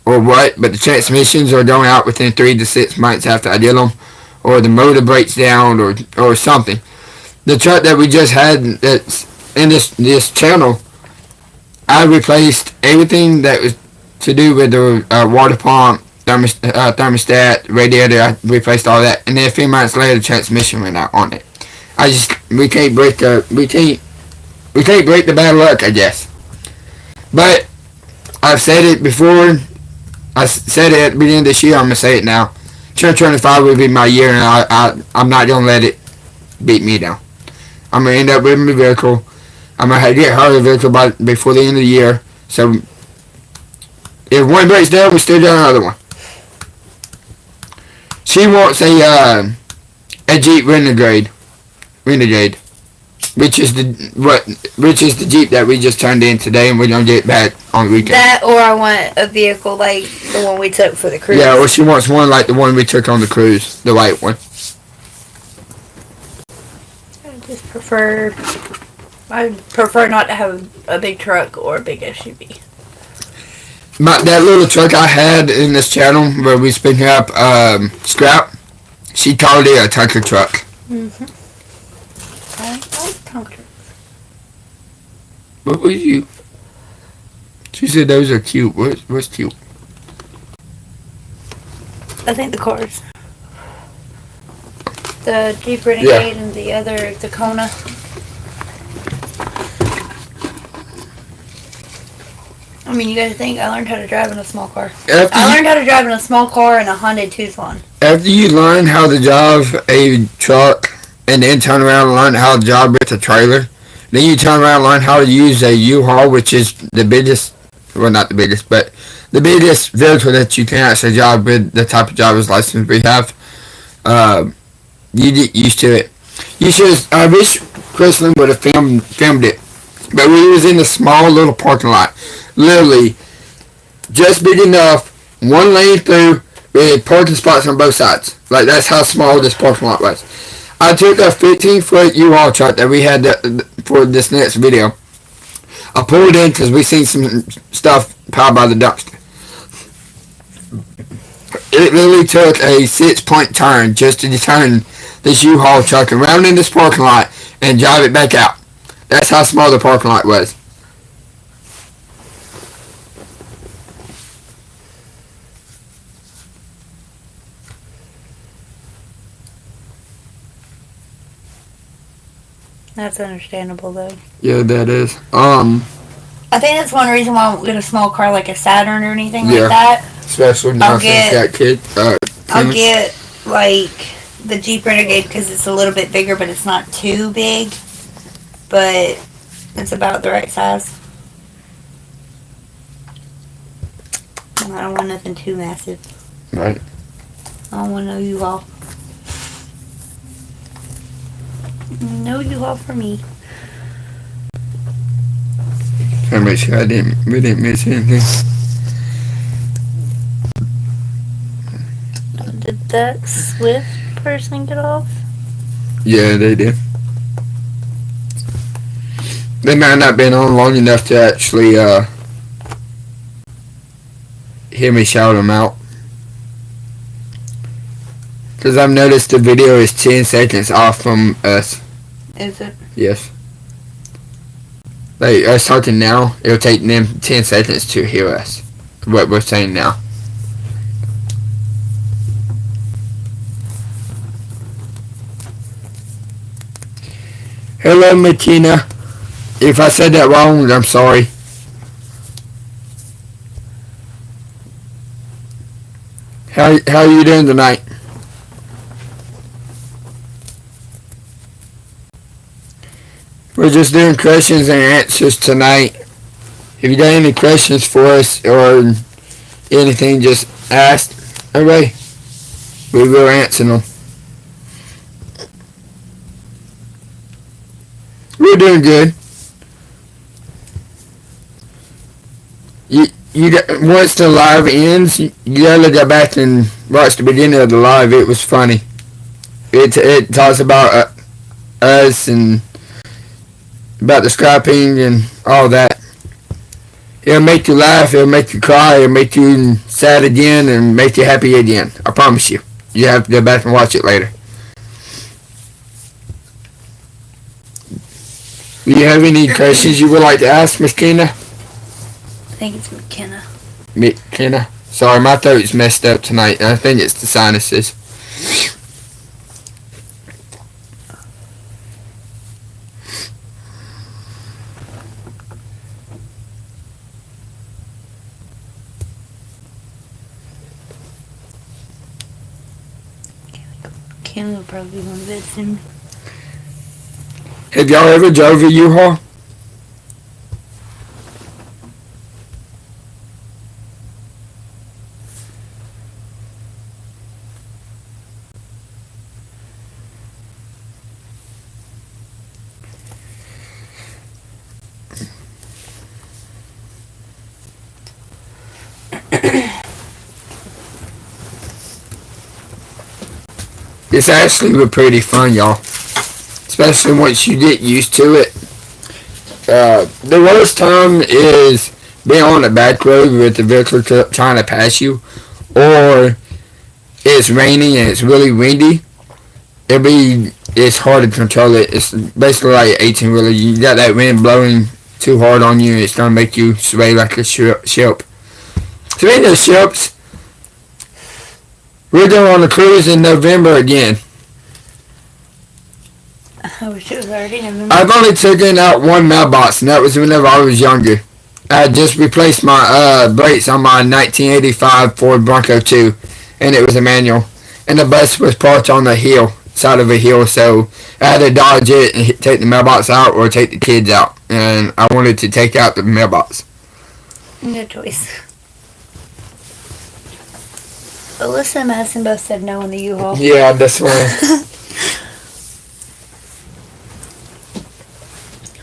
or what, but the transmissions are going out within 3 to 6 months after I did them, or the motor breaks down, or something. The truck that we just had that's in this channel, I replaced everything that was to do with the water pump, thermostat, radiator. I replaced all that, and then a few months later, the transmission went out on it. We can't break the bad luck, I guess. But I've said it before. I said it at the beginning of this year. I'm gonna say it now. 2025 will be my year, and I'm not gonna let it beat me down. I'm gonna end up with my vehicle. I'm gonna get her a vehicle before the end of the year, So if one breaks down, we still got another one. She wants a Jeep Renegade, which is the Jeep that we just turned in today, and we're gonna get back on the weekend. That, or I want a vehicle like the one we took for the cruise. Yeah, or she wants one like the one we took on the cruise, the white one. I prefer not to have a big truck or a big SUV. That little truck I had in this channel where we picking up scrap, she called it a tanker truck. I like tanker. What was you? She said those are cute. What's cute? I think the cars. The Jeep Renegade and the other Tacoma. I mean, you gotta think, I learned how to drive in a small car. I learned how to drive in a small car in a Hyundai Tucson. After you learn how to drive a truck and then turn around and learn how to drive with a trailer, then you turn around and learn how to use a U-Haul, which is the biggest, well, not the biggest, but the biggest vehicle that you can actually drive with the type of driver's license we have. You get used to it. I wish Chrislyn would have filmed it, but we was in a small little parking lot. Literally, just big enough, one lane through, with parking spots on both sides. Like, that's how small this parking lot was. I took a 15-foot U-Haul truck that we had for this next video. I pulled in because we seen some stuff piled by the dumpster. It literally took a 6-point turn just to turn this U-Haul truck around in this parking lot and drive it back out. That's how small the parking lot was. That's understandable, though. Yeah, that is. I think that's one reason why I won't get a small car like a Saturn or anything like that. Especially now since that kid. I'll get, like, the Jeep Renegade because it's a little bit bigger, but it's not too big. But it's about the right size. I don't want nothing too massive. Right. I don't want no U-Haul. No U-Haul for me. I make sure we didn't miss anything. Did that Swift person get off? Yeah, they did. They might not been on long enough to actually hear me shout them out. Because I've noticed the video is 10 seconds off from us. Is it? Yes. Like, us talking now, it'll take them 10 seconds to hear us. What we're saying now. Hello, Martina. If I said that wrong, I'm sorry. How are you doing tonight? We're just doing questions and answers tonight. If you got any questions for us or anything, just ask. Okay, we will answer them. We're doing good. Once the live ends, you gotta go back and watch the beginning of the live. It was funny. It talks about us and about the scrapping and all that. It'll make you laugh, it'll make you cry, it'll make you sad again, and make you happy again. I promise you. You have to go back and watch it later. Do you have any questions you would like to ask, Miss Kena? I think it's McKenna. McKenna? Sorry, my throat's messed up tonight. I think it's the sinuses. Ken will probably be going to bed soon. Have y'all ever drove a U-Haul? It's actually pretty fun, y'all. Especially once you get used to it. The worst time is being on a back road with the vehicle trying to pass you, or it's raining and it's really windy. It's hard to control it. It's basically like 18-wheeler. You got that wind blowing too hard on you, and it's gonna make you sway like a ship. Speaking of ships, we're going on a cruise in November again. I wish it was already November. I've only taken out one mailbox, and that was whenever I was younger. I had just replaced my brakes on my 1985 Ford Bronco 2, and it was a manual. And the bus was parked on the side of a hill, so I had to dodge it and take the mailbox out or take the kids out. And I wanted to take out the mailbox. Good choice. Alyssa and Madison both said no in the U-Haul. Yeah, that's right.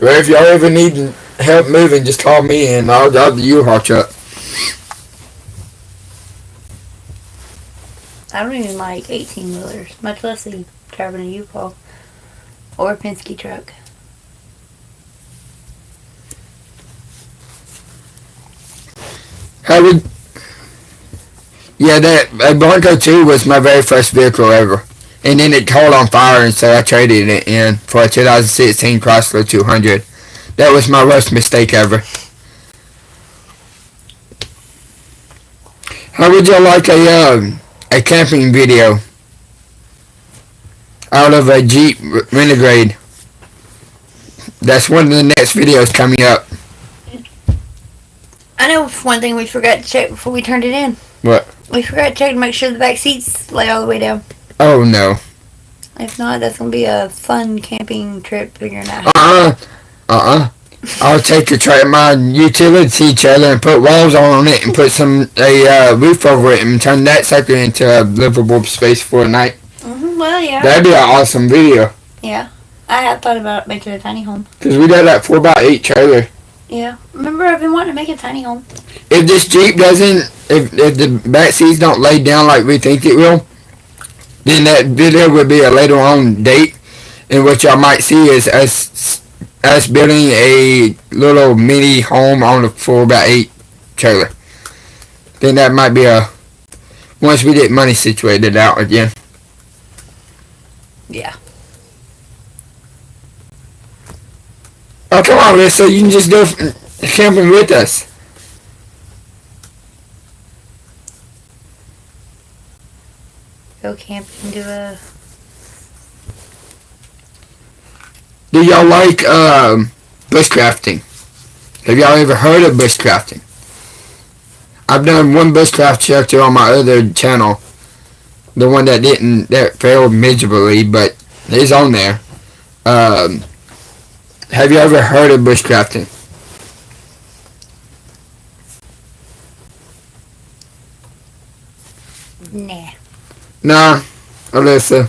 Well, if y'all ever need help moving, just call me and I'll drive the U-Haul truck. I don't even like 18-wheelers, much less driving a U-Haul or a Penske truck. That Bronco 2 was my very first vehicle ever. And then it caught on fire, and so I traded it in for a 2016 Chrysler 200. That was my worst mistake ever. How would you like a camping video out of a Jeep Renegade? That's one of the next videos coming up. I know one thing we forgot to check before we turned it in. What? We forgot to check to make sure the back seats lay all the way down. Oh, no. If not, that's going to be a fun camping trip figuring out. I'll take my utility trailer and put walls on it and put a roof over it and turn that sucker into a livable space for a night. Well, yeah. That'd be an awesome video. Yeah. I had thought about making a tiny home. Because we got that 4x8 trailer. Yeah. Remember, I've been wanting to make a tiny home. If this Jeep doesn't, if the back seats don't lay down like we think it will, then that video would be a later on date. And what y'all might see is us building a little mini home on a 4x8 trailer. Then that might be once we get money situated out again. Yeah. Oh, come on, Liz, so you can just go camping with us. Go camping, Do y'all like bushcrafting? Have y'all ever heard of bushcrafting? I've done one bushcraft shelter on my other channel. The one that failed miserably, but it's on there. Have you ever heard of bushcrafting? Nah. Nah, Alyssa.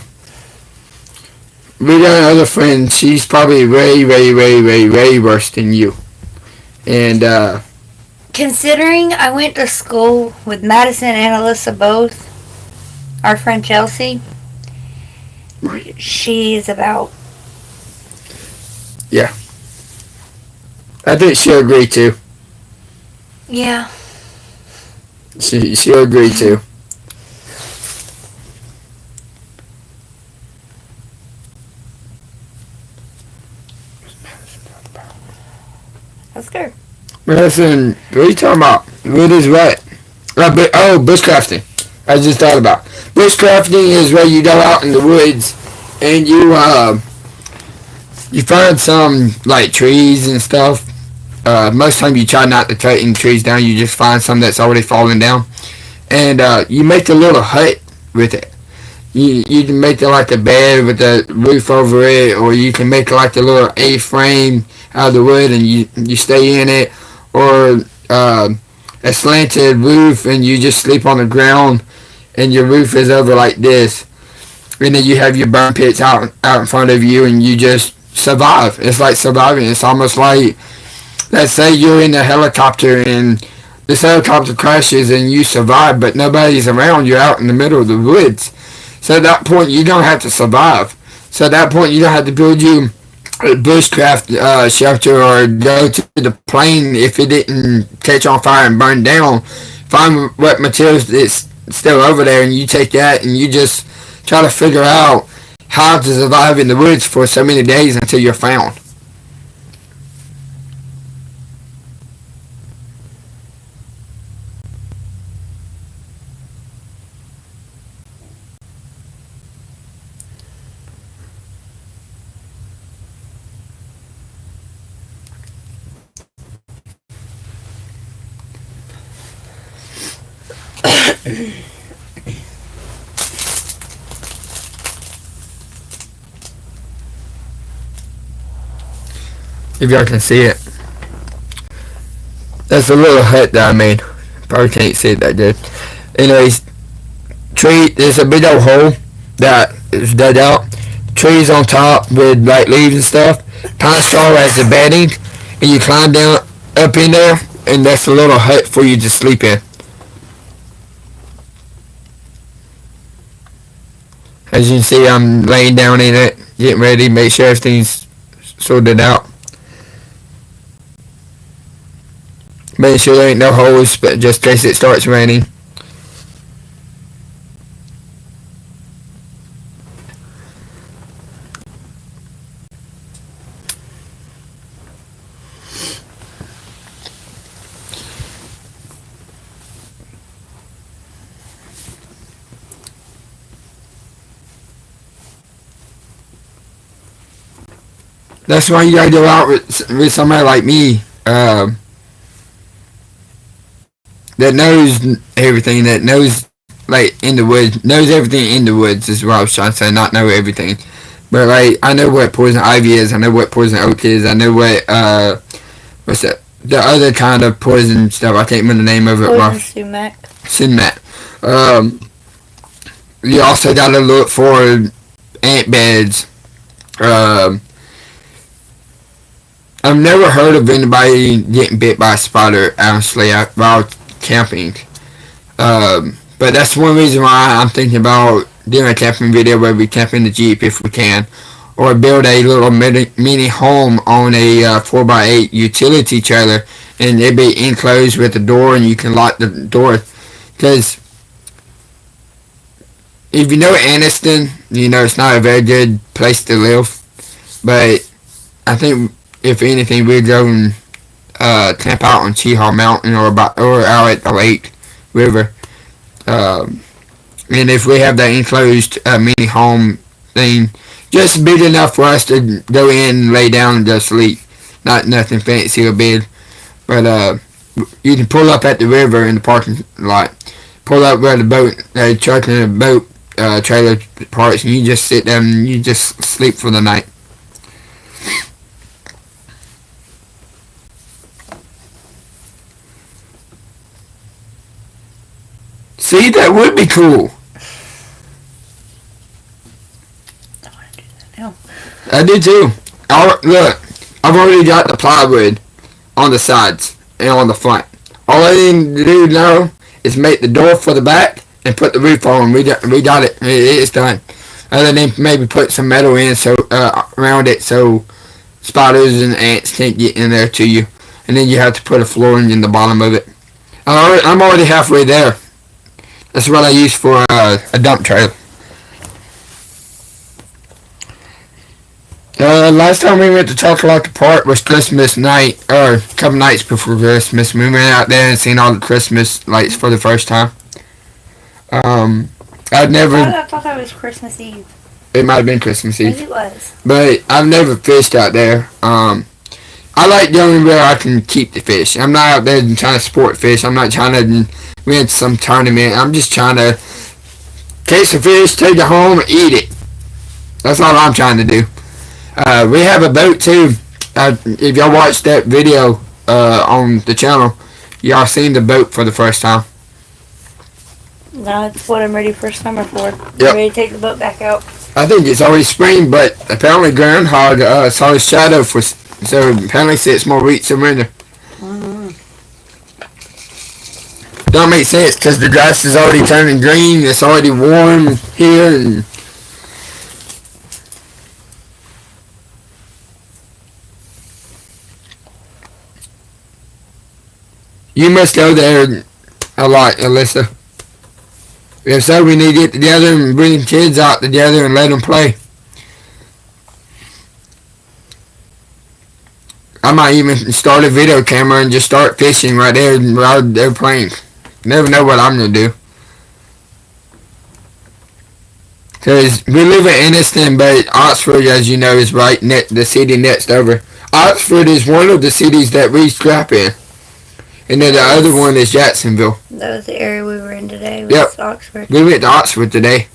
We got another friend. She's probably way, way, way, way, way worse than you. And, considering I went to school with Madison and Alyssa both, our friend Chelsea, she's about... Yeah. I think she'll agree too. Yeah. She'll agree too. That's good. Madison, what are you talking about? What is what? Bushcrafting. I just thought about. Bushcrafting is where you go out in the woods and you find some like trees and stuff. Most time you try not to cut any trees down. You just find some that's already fallen down, and you make a little hut with it. You can make it like a bed with a roof over it, or you can make like a little A-frame out of the wood and you stay in it, or a slanted roof and you just sleep on the ground and your roof is over like this, and then you have your burn pits out in front of you and you just survive. It's like surviving. It's almost like, let's say you're in a helicopter and this helicopter crashes and you survive, but nobody's around. You're out in the middle of the woods. So at that point, you don't have to survive. So at that point, you don't have to build you a bushcraft shelter or go to the plane if it didn't catch on fire and burn down. Find what materials it's still over there, and you take that and you just try to figure out how to survive in the woods for so many days until you're found. If y'all can see it, that's a little hut that I made. Probably can't see it that good. Anyways, there's a big old hole that is dug out. Trees on top with like leaves and stuff. Pine straw as the bedding, and you climb down up in there, and that's a little hut for you to sleep in. As you can see, I'm laying down in it, getting ready, make sure everything's sorted out. Making sure there ain't no holes, but just in case it starts raining. That's why you gotta go out with somebody like me, that knows everything, that knows, like, in the woods, knows everything in the woods is what I was trying to say, not know everything. But, like, I know what poison ivy is, I know what poison oak is, I know what, what's that, the other kind of poison stuff, I can't remember the name of it. Poison sumac. You also gotta look for ant beds. I've never heard of anybody getting bit by a spider, honestly, while camping. But that's one reason why I'm thinking about doing a camping video where we camp in the Jeep if we can, or build a little mini home on a 4x8 utility trailer, and it'd be enclosed with a door, and you can lock the door. Because if you know Anniston, you know it's not a very good place to live. But I think if anything, we'd go and camp out on Cheehaw Mountain or out at the lake river. And if we have that enclosed mini home thing, just big enough for us to go in, lay down, and just sleep. Not nothing fancy or big. But you can pull up at the river in the parking lot. Pull up where the boat, truck and the boat trailer parks, and you just sit down and you just sleep for the night. See, that would be cool. I want to do that now. I do too. Look, I've already got the plywood on the sides and on the front. All I need to do now is make the door for the back and put the roof on. We got it. It's done. Other than maybe put some metal in around it so spiders and ants can't get in there to you. And then you have to put a flooring in the bottom of it. I'm already halfway there. That's what I use for a dump trailer. Last time we went to Takalaka Park was Christmas night, or a couple nights before Christmas. We went out there and seen all the Christmas lights for the first time. I thought that was Christmas Eve. It might have been Christmas Eve. Maybe it was. But I've never fished out there. I like going where I can keep the fish. I'm not out there trying to sport fish. I'm not trying to win some tournament. I'm just trying to catch the fish, take it home, and eat it. That's all I'm trying to do. We have a boat too. If y'all watched that video on the channel, y'all seen the boat for the first time. That's what I'm ready for summer for. Yep. I'm ready to take the boat back out. I think it's already spring, but apparently groundhog saw his shadow so apparently it's more weeks in winter. Mm-hmm. don't make sense because the grass is already turning green. It's already warm here, and you must go there a lot, Alyssa. If so, we need to get together and bring kids out together and let them play. I might even start a video camera and just start fishing right there while they're playing. Never know what I'm going to do. Because we live in Enniston, but Oxford, as you know, is right the city next over. Oxford is one of the cities that we scrap in. And then the other one is Jacksonville. That was the area we were in today. Yep. Oxford. We went to Oxford today.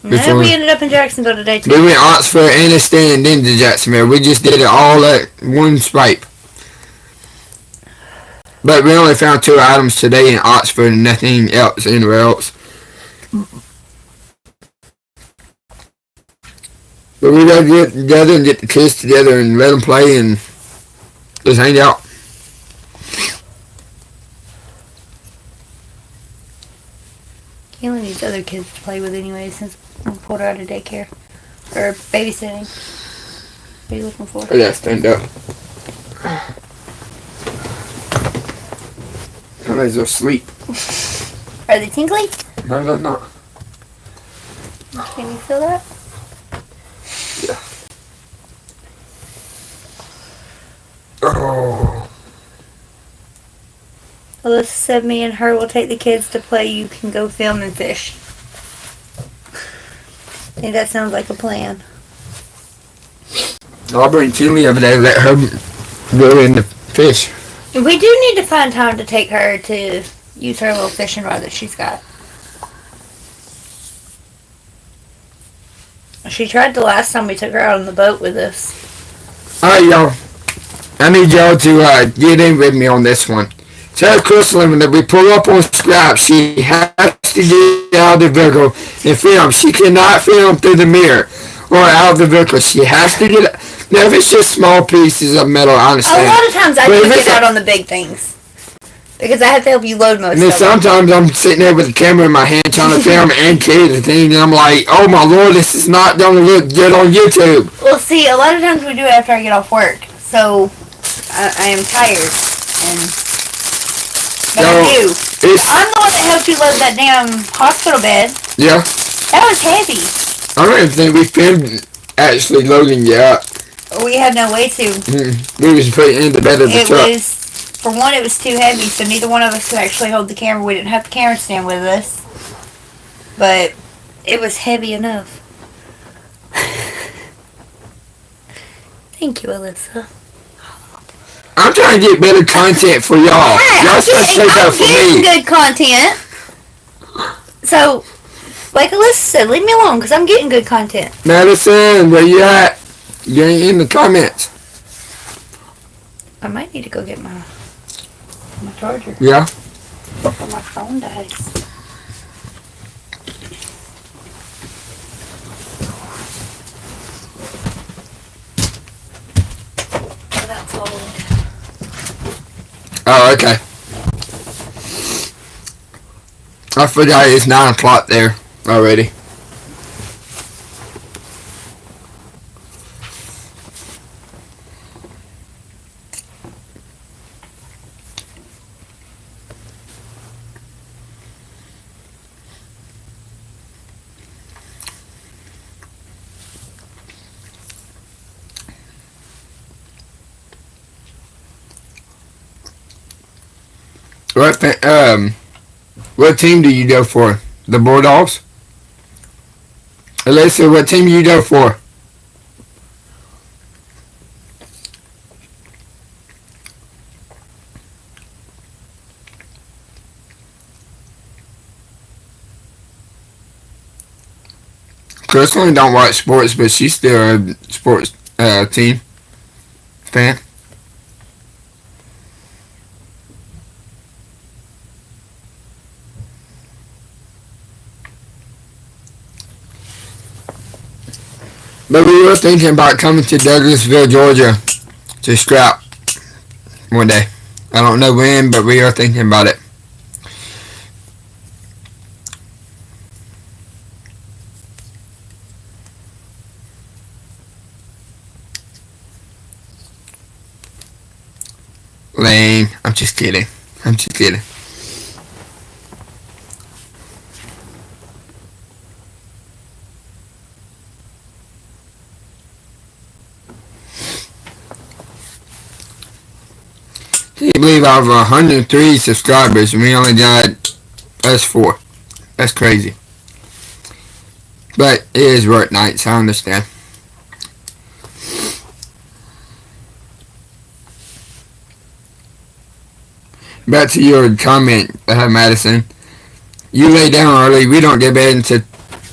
No, we ended up in Jacksonville today too. We went Oxford, Enniston, and then to Jacksonville. We just did it all at one swipe. But we only found 2 items today in Oxford and nothing else anywhere else. But we gotta get together and get the kids together and let them play and just hang out. Keelan needs other kids to play with anyway since we pulled her out of daycare. Or babysitting. What are you looking for? Yeah, stand up. Somebody's asleep. Are they tingly? No, they're not. Can you feel that? Yeah. Oh. Alyssa said me and her will take the kids to play. You can go film and fish. I think that sounds like a plan. I'll bring Chili over there and let her go in the fish. We do need to find time to take her to use her little fishing rod that she's got. She tried the last time we took her out on the boat with us. Alright, y'all. I need y'all to get in with me on this one. Tell Crystal that we pull up on scrap. She has to get out of the vehicle and film. She cannot film through the mirror or out of the vehicle. She has to get. Now, if it's just small pieces of metal, I understand. A lot of times I do get out on the big things. Because I have to help you load most of them. them. Sometimes I'm sitting there with the camera in my hand trying to film and kids and things, and I'm like, oh my lord, this is not going to look good on YouTube. Well, see, a lot of times we do it after I get off work. So, I am tired. And I do. I'm the one that helped you load that damn hospital bed. Yeah. That was heavy. I don't even think we filmed actually loading you up. We had no way to. We was putting it in the bed of the truck. For one, it was too heavy, so neither one of us could actually hold the camera. We didn't have the camera stand with us. But it was heavy enough. Thank you, Alyssa. I'm trying to get better content for y'all. Y'all supposed to take that for me. I'm getting good content. So, like Alyssa said, leave me alone, because I'm getting good content. Madison, where you at? You ain't in the comments. I might need to go get my charger. Yeah? Before my phone dies. That's old. Oh, okay. I forgot it's 9 o'clock there already. What team do you go for? The Bulldogs? Alyssa, what team do you go for? Crystal don't watch sports, but she's still a sports team fan. But we were thinking about coming to Douglasville, Georgia to scrap one day. I don't know when, but we are thinking about it. Lame. I'm just kidding. I'm just kidding. Can you believe I have 103 subscribers and we only got us 4? That's crazy. But it is work night, so I understand. Back to your comment, Madison. You lay down early. We don't get bed until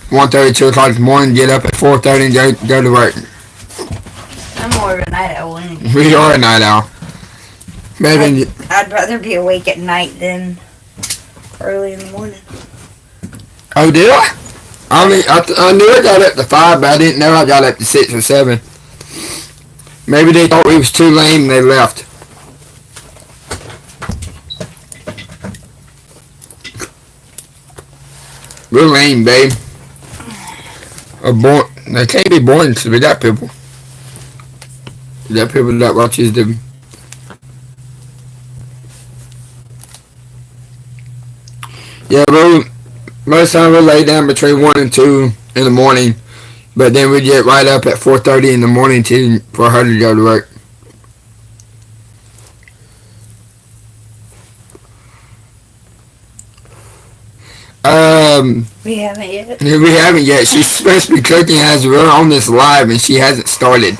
1:30, 2 o'clock in the morning. Get up at 4:30 and go to work. I'm more of a night owl. We are a night owl. I'd rather be awake at night than early in the morning. Oh, did I? I knew I got up to 5, but I didn't know I got up to 6 or 7. Maybe they thought we was too lame and they left. We're lame, babe. They can't be born until we got people. We got people that watches them. Yeah, most time we'll lay down between 1 and 2 in the morning, but then we get right up at 4:30 in the morning for her to go to work. We haven't yet. We haven't yet. She's supposed to be cooking as we're on this live, and she hasn't started.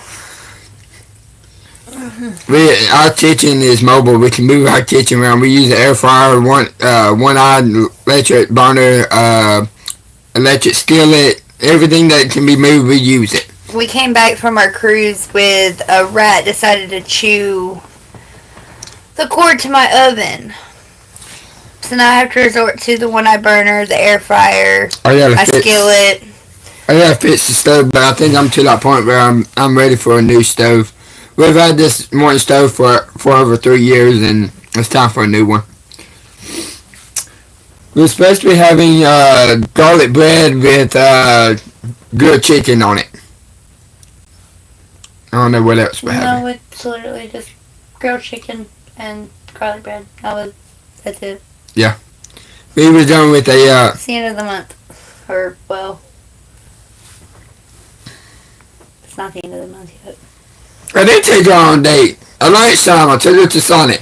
Our kitchen is mobile. We can move our kitchen around. We use an air fryer, one-eyed electric burner, electric skillet. Everything that can be moved, we use it. We came back from our cruise with a rat decided to chew the cord to my oven. So now I have to resort to the one-eye burner, the air fryer, a skillet. I gotta fix the stove, but I think I'm to that point where I'm ready for a new stove. We've had this morning stove for over 3 years, and it's time for a new one. We're supposed to be having garlic bread with grilled chicken on it. I don't know what else we're having. No, it's literally just grilled chicken and garlic bread. That's it. Yeah. We were done with It's the end of the month. Or, well, it's not the end of the month yet. I did take her on a date. At lunchtime, I took her to Sonic.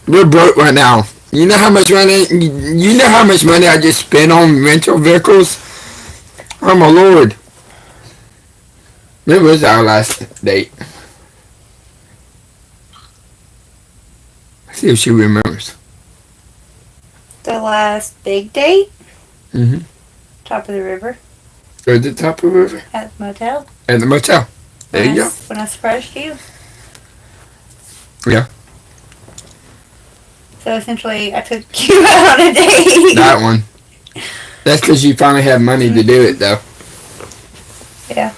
We're broke right now. You know how much money I just spent on rental vehicles? Oh my lord. When was our last date? Let's see if she remembers. The last big date? Mm-hmm. Top of the river. Go to the top of the river? At the motel. At the motel. There you go. When I surprised you. Yeah. So essentially, I took you out on a date. That one. That's because you finally have money to do it, though. Yeah.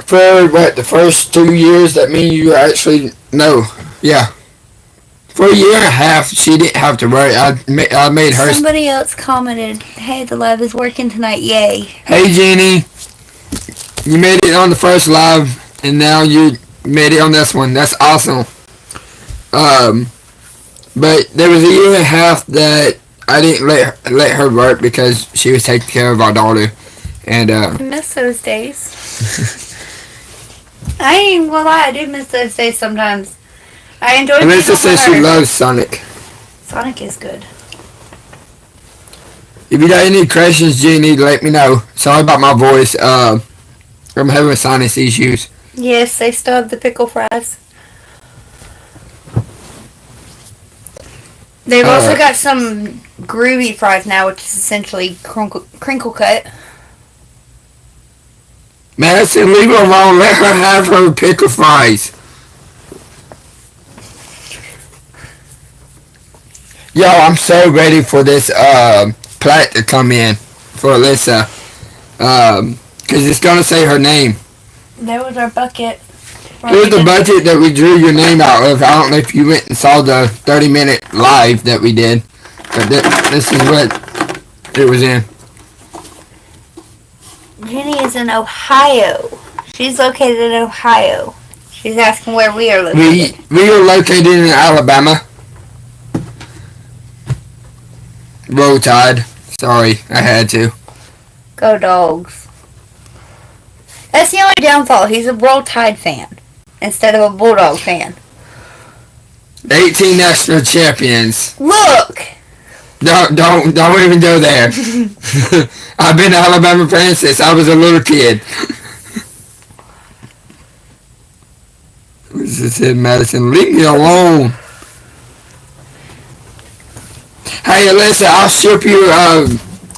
For what, the first 2 years, that mean you actually, no, yeah. For a year and a half, she didn't have to worry. I made her. Somebody else commented, "Hey, the live is working tonight, yay." Hey, Jeannie. You made it on the first live, and now you made it on this one. That's awesome. But there was a year and a half that I didn't let her work because she was taking care of our daughter. And I miss those days. I ain't even gonna lie, I do miss those days sometimes. I enjoy it. Melissa says she loves Sonic. Sonic is good. If you got any questions, Jeannie, let me know. Sorry about my voice. I'm having sinus issues. Yes, they still have the pickle fries. They've also got some groovy fries now, which is essentially crinkle cut. Madison, leave her alone. Let her have her pickle fries. Yo, I'm so ready for this plat to come in for Alyssa. Because it's going to say her name. That was our bucket. Here's the budget that we drew your name out of. I don't know if you went and saw the 30-minute live that we did. But this is what it was in. Jenny is in Ohio. She's located in Ohio. She's asking where we are located. We are located in Alabama. Roll Tide. Sorry, I had to. Go Dogs. That's the only downfall. He's a Roll Tide fan instead of a Bulldog fan. 18 national champions. Look! Don't even go there. I've been an Alabama fan since I was a little kid. This is Madison. Leave me alone. Hey, Alyssa, I'll ship you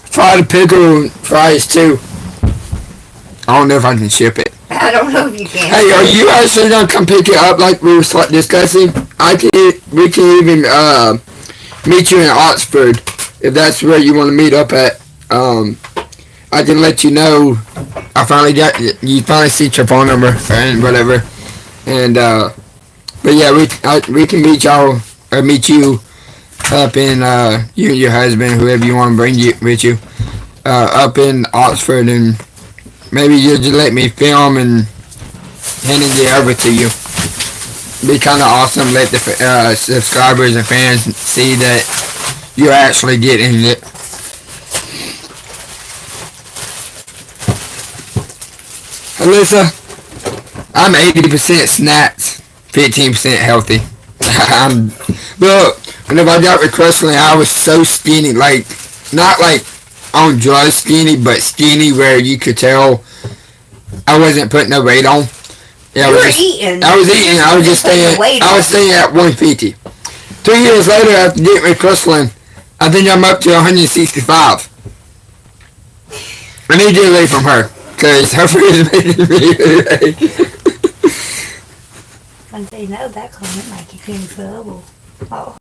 fried pickle fries too. I don't know if I can ship it. I don't know if you can. Hey, are you actually gonna come pick it up like we were discussing? We can even meet you in Oxford if that's where you want to meet up at. I can let you know. You finally see your phone number and whatever. And but yeah, we can meet y'all or meet you up in you and your husband, whoever you want to bring with you, up in Oxford, and maybe you'll just let me film and hand it over to you. Be kind of awesome. Let the subscribers and fans see that you're actually getting it. Alyssa, I'm 80% snacks, 15% healthy. Look, whenever I got with wrestling, I was so skinny, like, not like on drugs skinny, but skinny where you could tell I wasn't putting no weight on. Yeah, you were eating. I was eating. I was just staying. I was staying at 150. 3 years later, after getting with wrestling, I think I'm up to 165. I need to get away from her because her food is making me. I say no, that comment might keep you in trouble. Oh.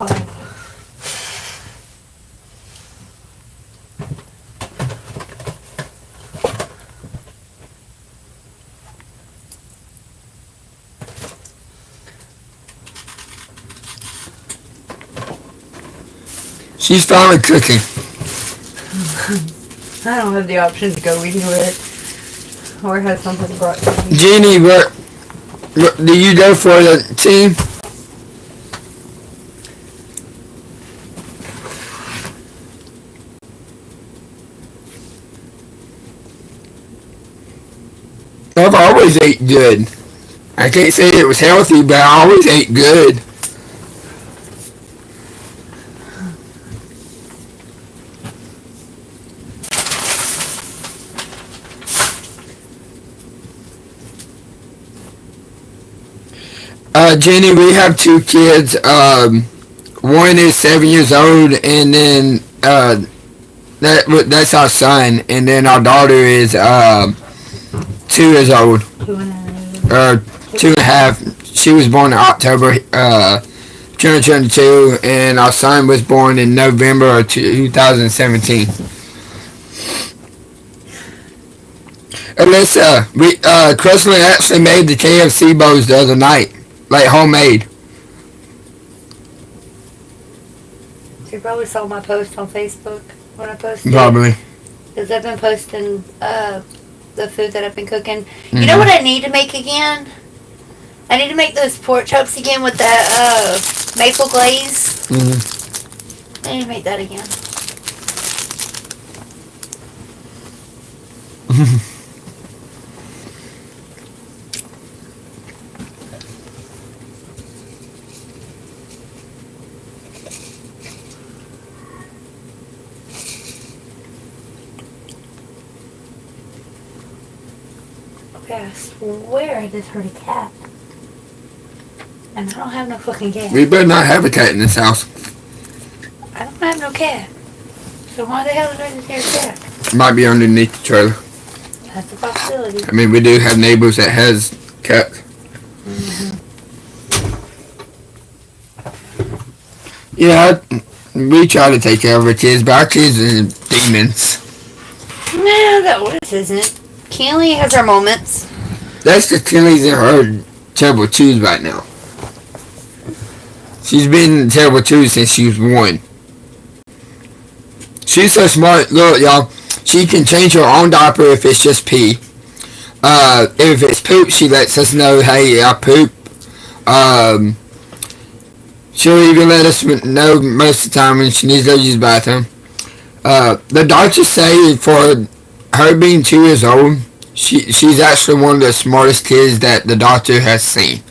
She's finally cooking. I don't have the option to go anywhere or have something brought to me. Jeannie, what do you go for the team? I've always ate good. I can't say it was healthy, but I always ate good. Jenny, we have 2 kids. One is 7 years old, and then that's our son, and then our daughter is 2 years old. 2.5. She was born in October 2022, and our son was born in November of 2017. Alyssa, Crestland actually made the KFC bowls the other night. Like homemade. You probably saw my post on Facebook when I posted. Probably. Because I've been posting the food that I've been cooking. Mm-hmm. You know what I need to make again? I need to make those pork chops again with that maple glaze. Mm-hmm. I need to make that again. I swear I just heard a cat. And I don't have no fucking cat. We better not have a cat in this house. I don't have no cat. So why the hell did I just hear a cat? Might be underneath the trailer. That's a possibility. I mean, we do have neighbors that has cats. Mm-hmm. Yeah, we try to take care of our kids, but our kids are demons. No, that one isn't. Keely has her moments. That's because Kelly's in her terrible twos right now. She's been terrible twos since she was 1. She's so smart. Look, y'all. She can change her own diaper if it's just pee. If it's poop, she lets us know, hey, I poop. She'll even let us know most of the time when she needs to go use the bathroom. The doctors say for her being 2 years old, she's actually one of the smartest kids that the doctor has seen.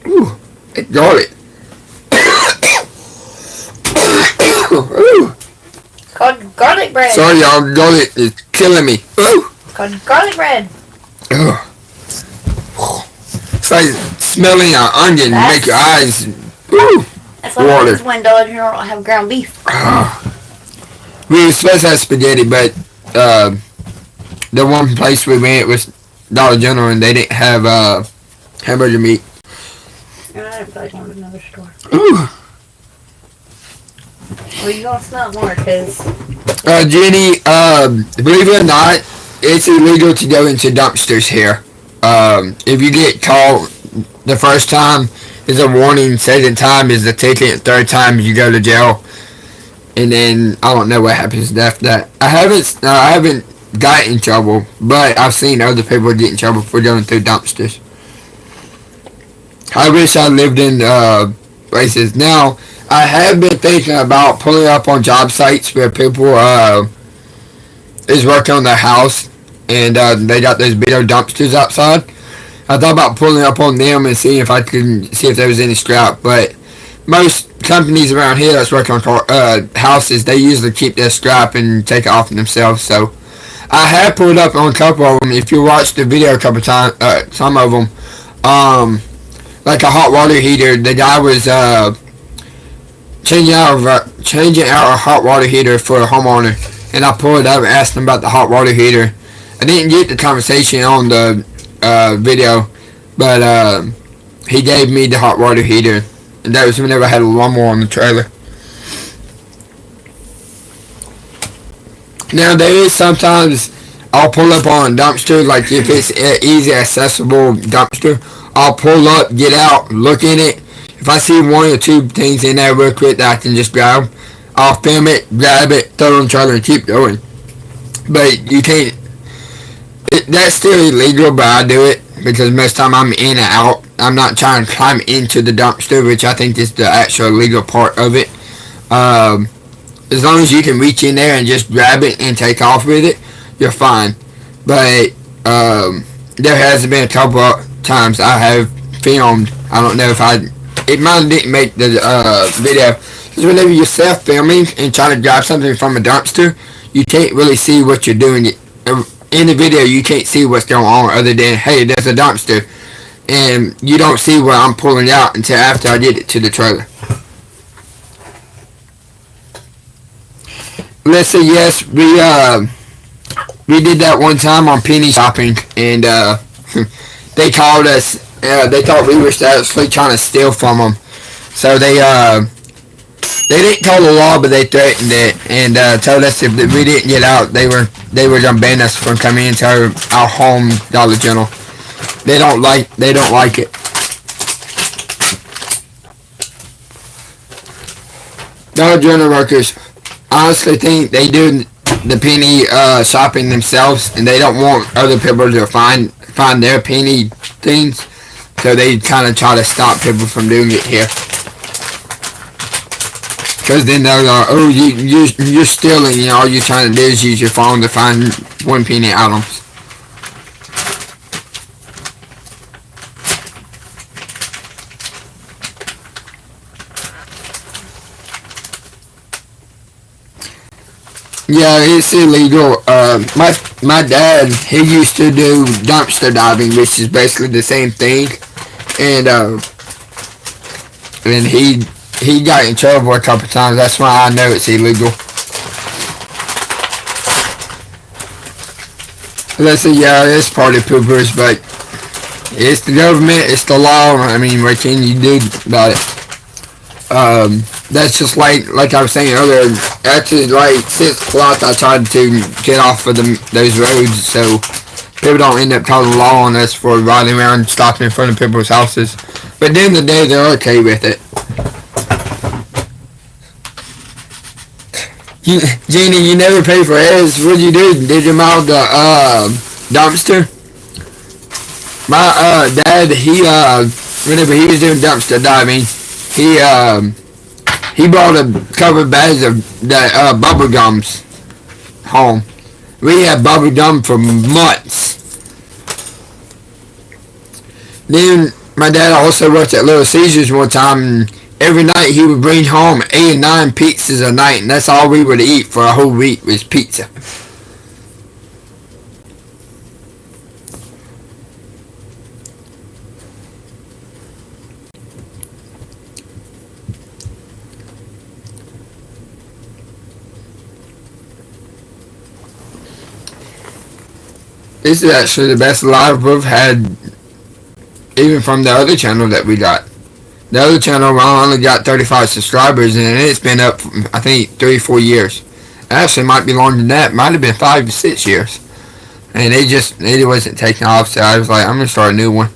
Ooh, it got it. It's called garlic bread. Sorry, y'all. Garlic is killing me. Ooh. It's called garlic bread. Ugh. It's like smelling an onion make your eyes That's what happens when Dollar General don't have ground beef. We were supposed to have spaghetti, but the one place we went was Dollar General, and they didn't have hamburger meat. And I didn't feel like going to another store. Ooh. Well, you gonna smell it more, because... Jenny, believe it or not, it's illegal to go into dumpsters here. If you get caught the first time, is a warning. Second time is a ticket. Third time you go to jail. And then I don't know what happens after that. I haven't got in trouble, but I've seen other people get in trouble for going through dumpsters. I wish I lived in places. Now, I have been thinking about pulling up on job sites where people is working on their house, and they got those big old dumpsters outside. I thought about pulling up on them and seeing if I could see if there was any scrap, but most companies around here that's working on houses, they usually keep their scrap and take it off themselves. So I have pulled up on a couple of them. If you watch the video a couple times, some of them, like a hot water heater, the guy was changing out a hot water heater for a homeowner, and I pulled up and asked him about the hot water heater. I didn't get the conversation on the video, but he gave me the hot water heater, and that was whenever I had a lawnmower on the trailer. Now there is sometimes I'll pull up on a dumpster, like if it's an easy accessible dumpster, I'll pull up, get out, look in it. If I see 1 or 2 things in there real quick that I can just grab, I'll film it, grab it, throw it on the trailer, and keep going. But you can't. That's still illegal, but I do it because most of the time I'm in and out. I'm not trying to climb into the dumpster, which I think is the actual illegal part of it. As long as you can reach in there and just grab it and take off with it, you're fine. But there has been a couple of times I have filmed. I don't know if it might didn't make the video. Because whenever you're self-filming and trying to grab something from a dumpster, you can't really see what you're doing. In the video, you can't see what's going on other than, hey, there's a dumpster. And you don't see what I'm pulling out until after I get it to the trailer. Let's say yes, we did that one time on penny shopping, and they called us. They thought we were actually trying to steal from them. So they didn't tell the law, but they threatened it and told us if we didn't get out, they were gonna ban us from coming into our home Dollar General. They don't like it. Dollar General workers honestly think they do the penny shopping themselves, and they don't want other people to find their penny things, so they kind of try to stop people from doing it here. Because then they're like, oh, you're stealing, and all you're trying to do is use your phone to find 1 penny items. Yeah, it's illegal. My dad, he used to do dumpster diving, which is basically the same thing, and he got in trouble a couple times. That's why I know it's illegal. Let's say, yeah, it's party poopers, but it's the government, it's the law. I mean, what can you do about it? That's just like I was saying earlier, after like 6 o'clock I tried to get off of those roads so people don't end up calling the law on us for riding around stopping in front of people's houses. But at the end of the day, they're okay with it. Jeannie, you never paid for eggs. What'd you do? Did you mount the dumpster? My dad, whenever he was doing dumpster diving, he brought a couple of bags of the bubble gums home. We had bubble gum for months. Then my dad also worked at Little Caesars one time, and every night he would bring home 8 or 9 pizzas a night, and that's all we would eat for a whole week was pizza. This is actually the best live we've had, even from the other channel that we got. The other channel only got 35 subscribers, and it's been up, I think, 3 or 4 years. Actually, might be longer than that. Might have been 5 to 6 years. And it wasn't taking off, so I was like, I'm going to start a new one.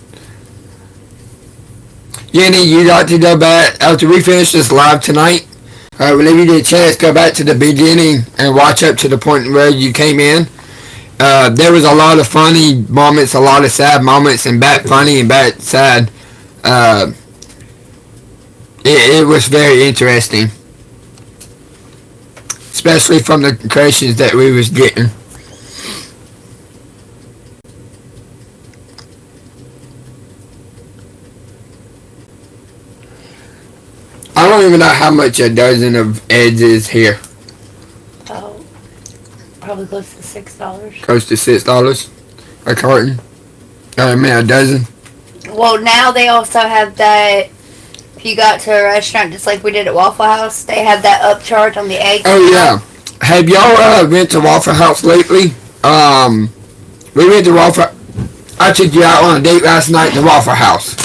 Jenny, you got to go back, after we finish this live tonight, whenever you get a chance, go back to the beginning and watch up to the point where you came in. There was a lot of funny moments, a lot of sad moments, and bad funny and bad sad. It was very interesting, especially from the questions that we was getting. I don't even know how much a dozen of eggs is here. Oh, probably close to $6. Close to $6 a carton. I mean a dozen. Well, now they also have that. If you got to a restaurant just like we did at Waffle House, they have that upcharge on the eggs. Oh yeah. Have y'all went to Waffle House lately? We went to Waffle. I took you out on a date last night to Waffle House.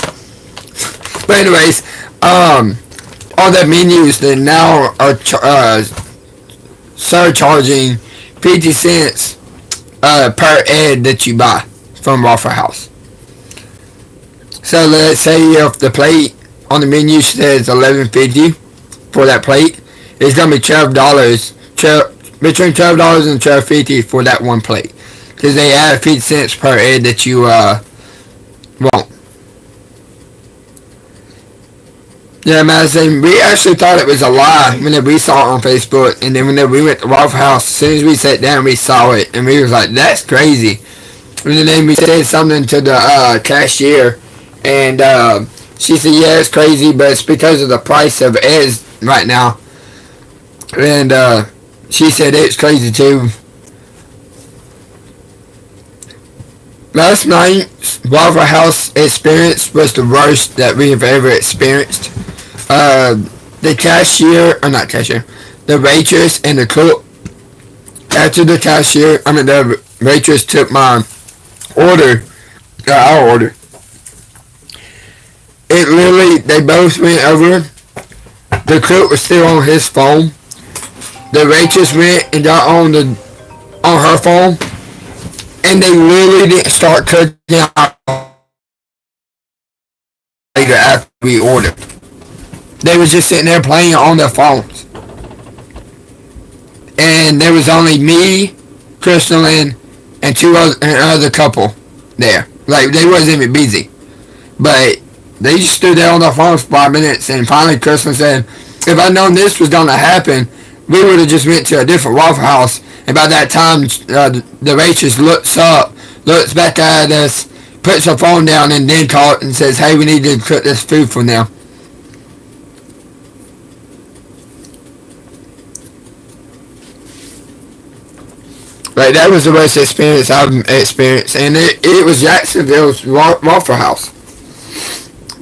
But anyways, all the menus that now are surcharging 50 cents per egg that you buy from Waffle House. So let's say if the plate on the menu says $11.50 for that plate, it's gonna be $12, between $12 and $12.50 for that one plate, because they add 50 cents per egg that you want. Yeah, Madison, we actually thought it was a lie whenever we saw it on Facebook, and then whenever we went to Waffle House, as soon as we sat down, we saw it, and we was like, that's crazy. And then we said something to the cashier, and she said, yeah, it's crazy, but it's because of the price of eggs right now. And she said it's crazy too. Last night's Waffle House experience was the worst that we have ever experienced. The cashier, or not cashier, the waitress and the cook, after the waitress took my order, our order, it literally, they both went over. The cook was still on his phone. The waitress went and got on her phone, and they literally didn't start cooking out later after we ordered. They was just sitting there playing on their phones. And there was only me, Crystalline, and another couple there. Like, they wasn't even busy. But they just stood there on their phones for 5 minutes, and finally Crystalline said, if I'd known this was going to happen, we would have just went to a different Waffle House. And by that time, the waitress looks up, looks back at us, puts her phone down, and then calls and says, hey, we need to cook this food for now. Like, that was the worst experience I've experienced. And it was Jacksonville's Waffle House.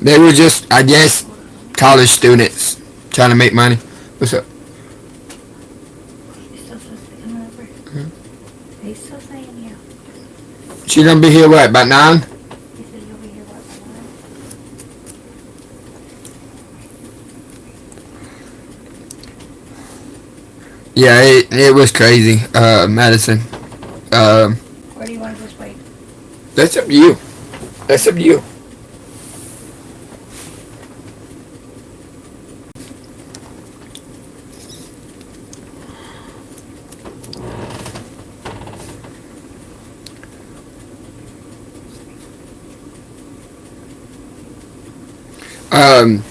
They were just, I guess, college students trying to make money. What's up? She's still supposed to come over. Hmm? He's still saying yeah. She's gonna be here, what, about 9? He said he'll be here, what, by 9? Yeah, it was crazy, Madison. Where do you want to just wait? That's up to you. That's up to you. Um,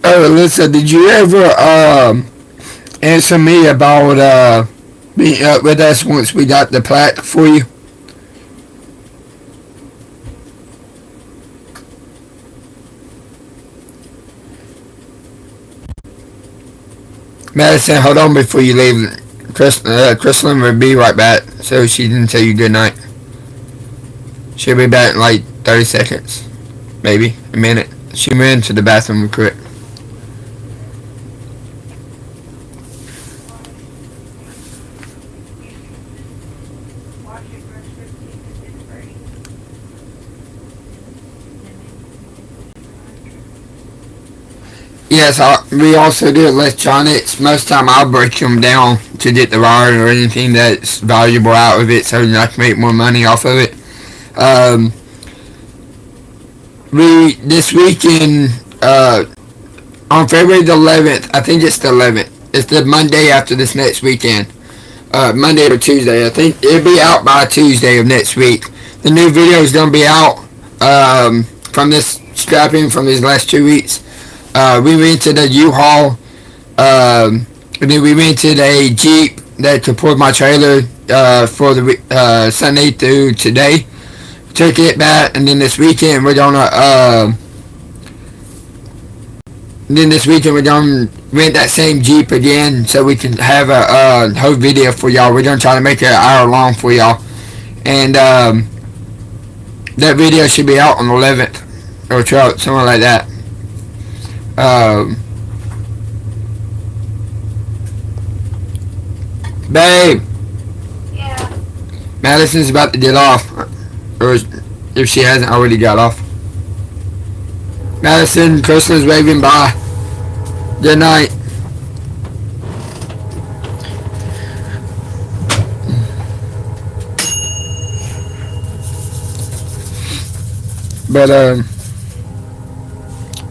Alyssa, did you ever answer me about being up with us once we got the plaque for you? Madison, hold on before you leave. Crystalline will be right back, so she didn't tell you good night. She'll be back in like 30 seconds, maybe a minute. She went into the bathroom quick. Yes, we also do electronics. Most of the time I'll break them down to get the wire or anything that's valuable out of it so that I can make more money off of it. This weekend, on February the 11th, I think it's the 11th. It's the Monday after this next weekend. Monday or Tuesday. I think it'll be out by Tuesday of next week. The new video is going to be out from this scrapping from these last 2 weeks. We rented a U-Haul, and then we rented a Jeep that could pull my trailer for the Sunday through today. Took it back, and then this weekend we're gonna rent that same Jeep again so we can have a whole video for y'all. We're gonna try to make it an hour long for y'all, and that video should be out on the 11th or 12th, something like that. Babe. Yeah. Madison's about to get off, or if she hasn't already got off. Madison, Crystal's waving bye. Good night. But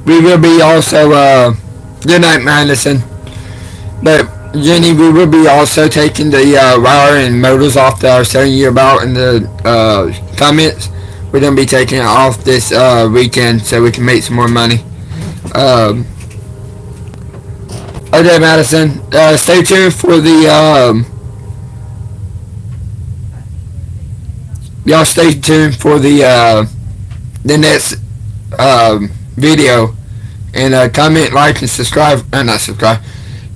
we will be also good night, Madison. But Jenny, we will be also taking the wire and motors off that I was telling you about in the comments. We're going to be taking it off this weekend so we can make some more money. Okay, Madison, stay tuned for the y'all stay tuned for the next video, and comment, like, and subscribe. Not subscribe.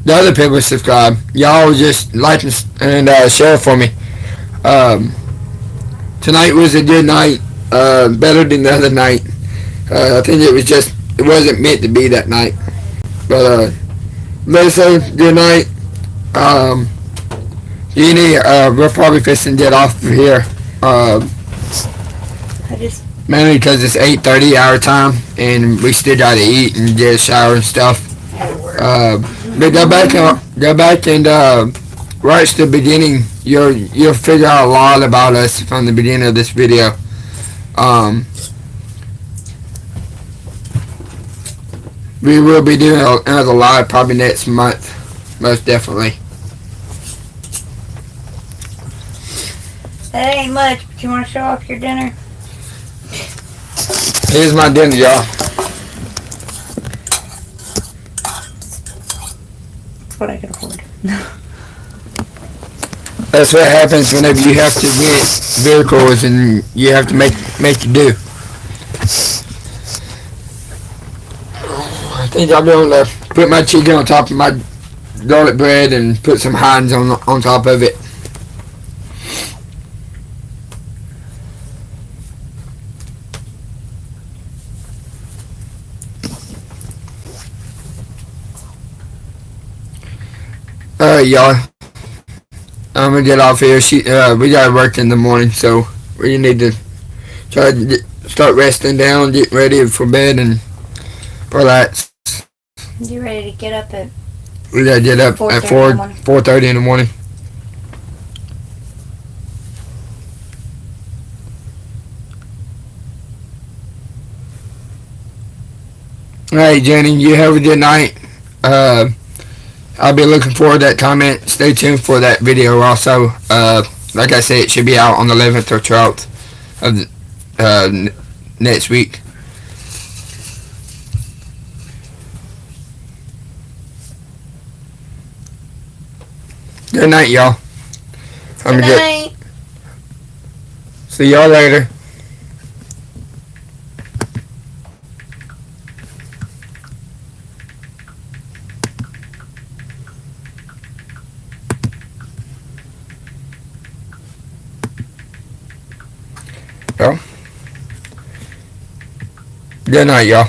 The other people subscribe. Y'all just like and share for me. Tonight was a good night. Better than the other night. I think it wasn't meant to be that night. But Lisa, good night. Jeannie, we're probably fixing to get off of here. Mainly because it's 8:30 our time, and we still gotta eat and get a shower and stuff. But go back and watch the beginning. You'll figure out a lot about us from the beginning of this video. We will be doing another live probably next month, most definitely. That ain't much, but you want to show off your dinner? Here's my dinner, y'all. That's what I can afford. That's what happens whenever you have to get vehicles and you have to make it do. I think I'll be able to put my chicken on top of my garlic bread and put some Heinz on top of it. Alright, y'all. I'm gonna get off here. We gotta work in the morning, so we need to try to start resting down, get ready for bed, and relax. You ready to get up at? We gotta get up at 4:30 in the morning. All right, Jenny, you have a good night. I'll be looking forward to that comment. Stay tuned for that video also. Like I said, it should be out on the 11th or 12th of next week. Good night, y'all. Good night. See y'all later. Good night, y'all.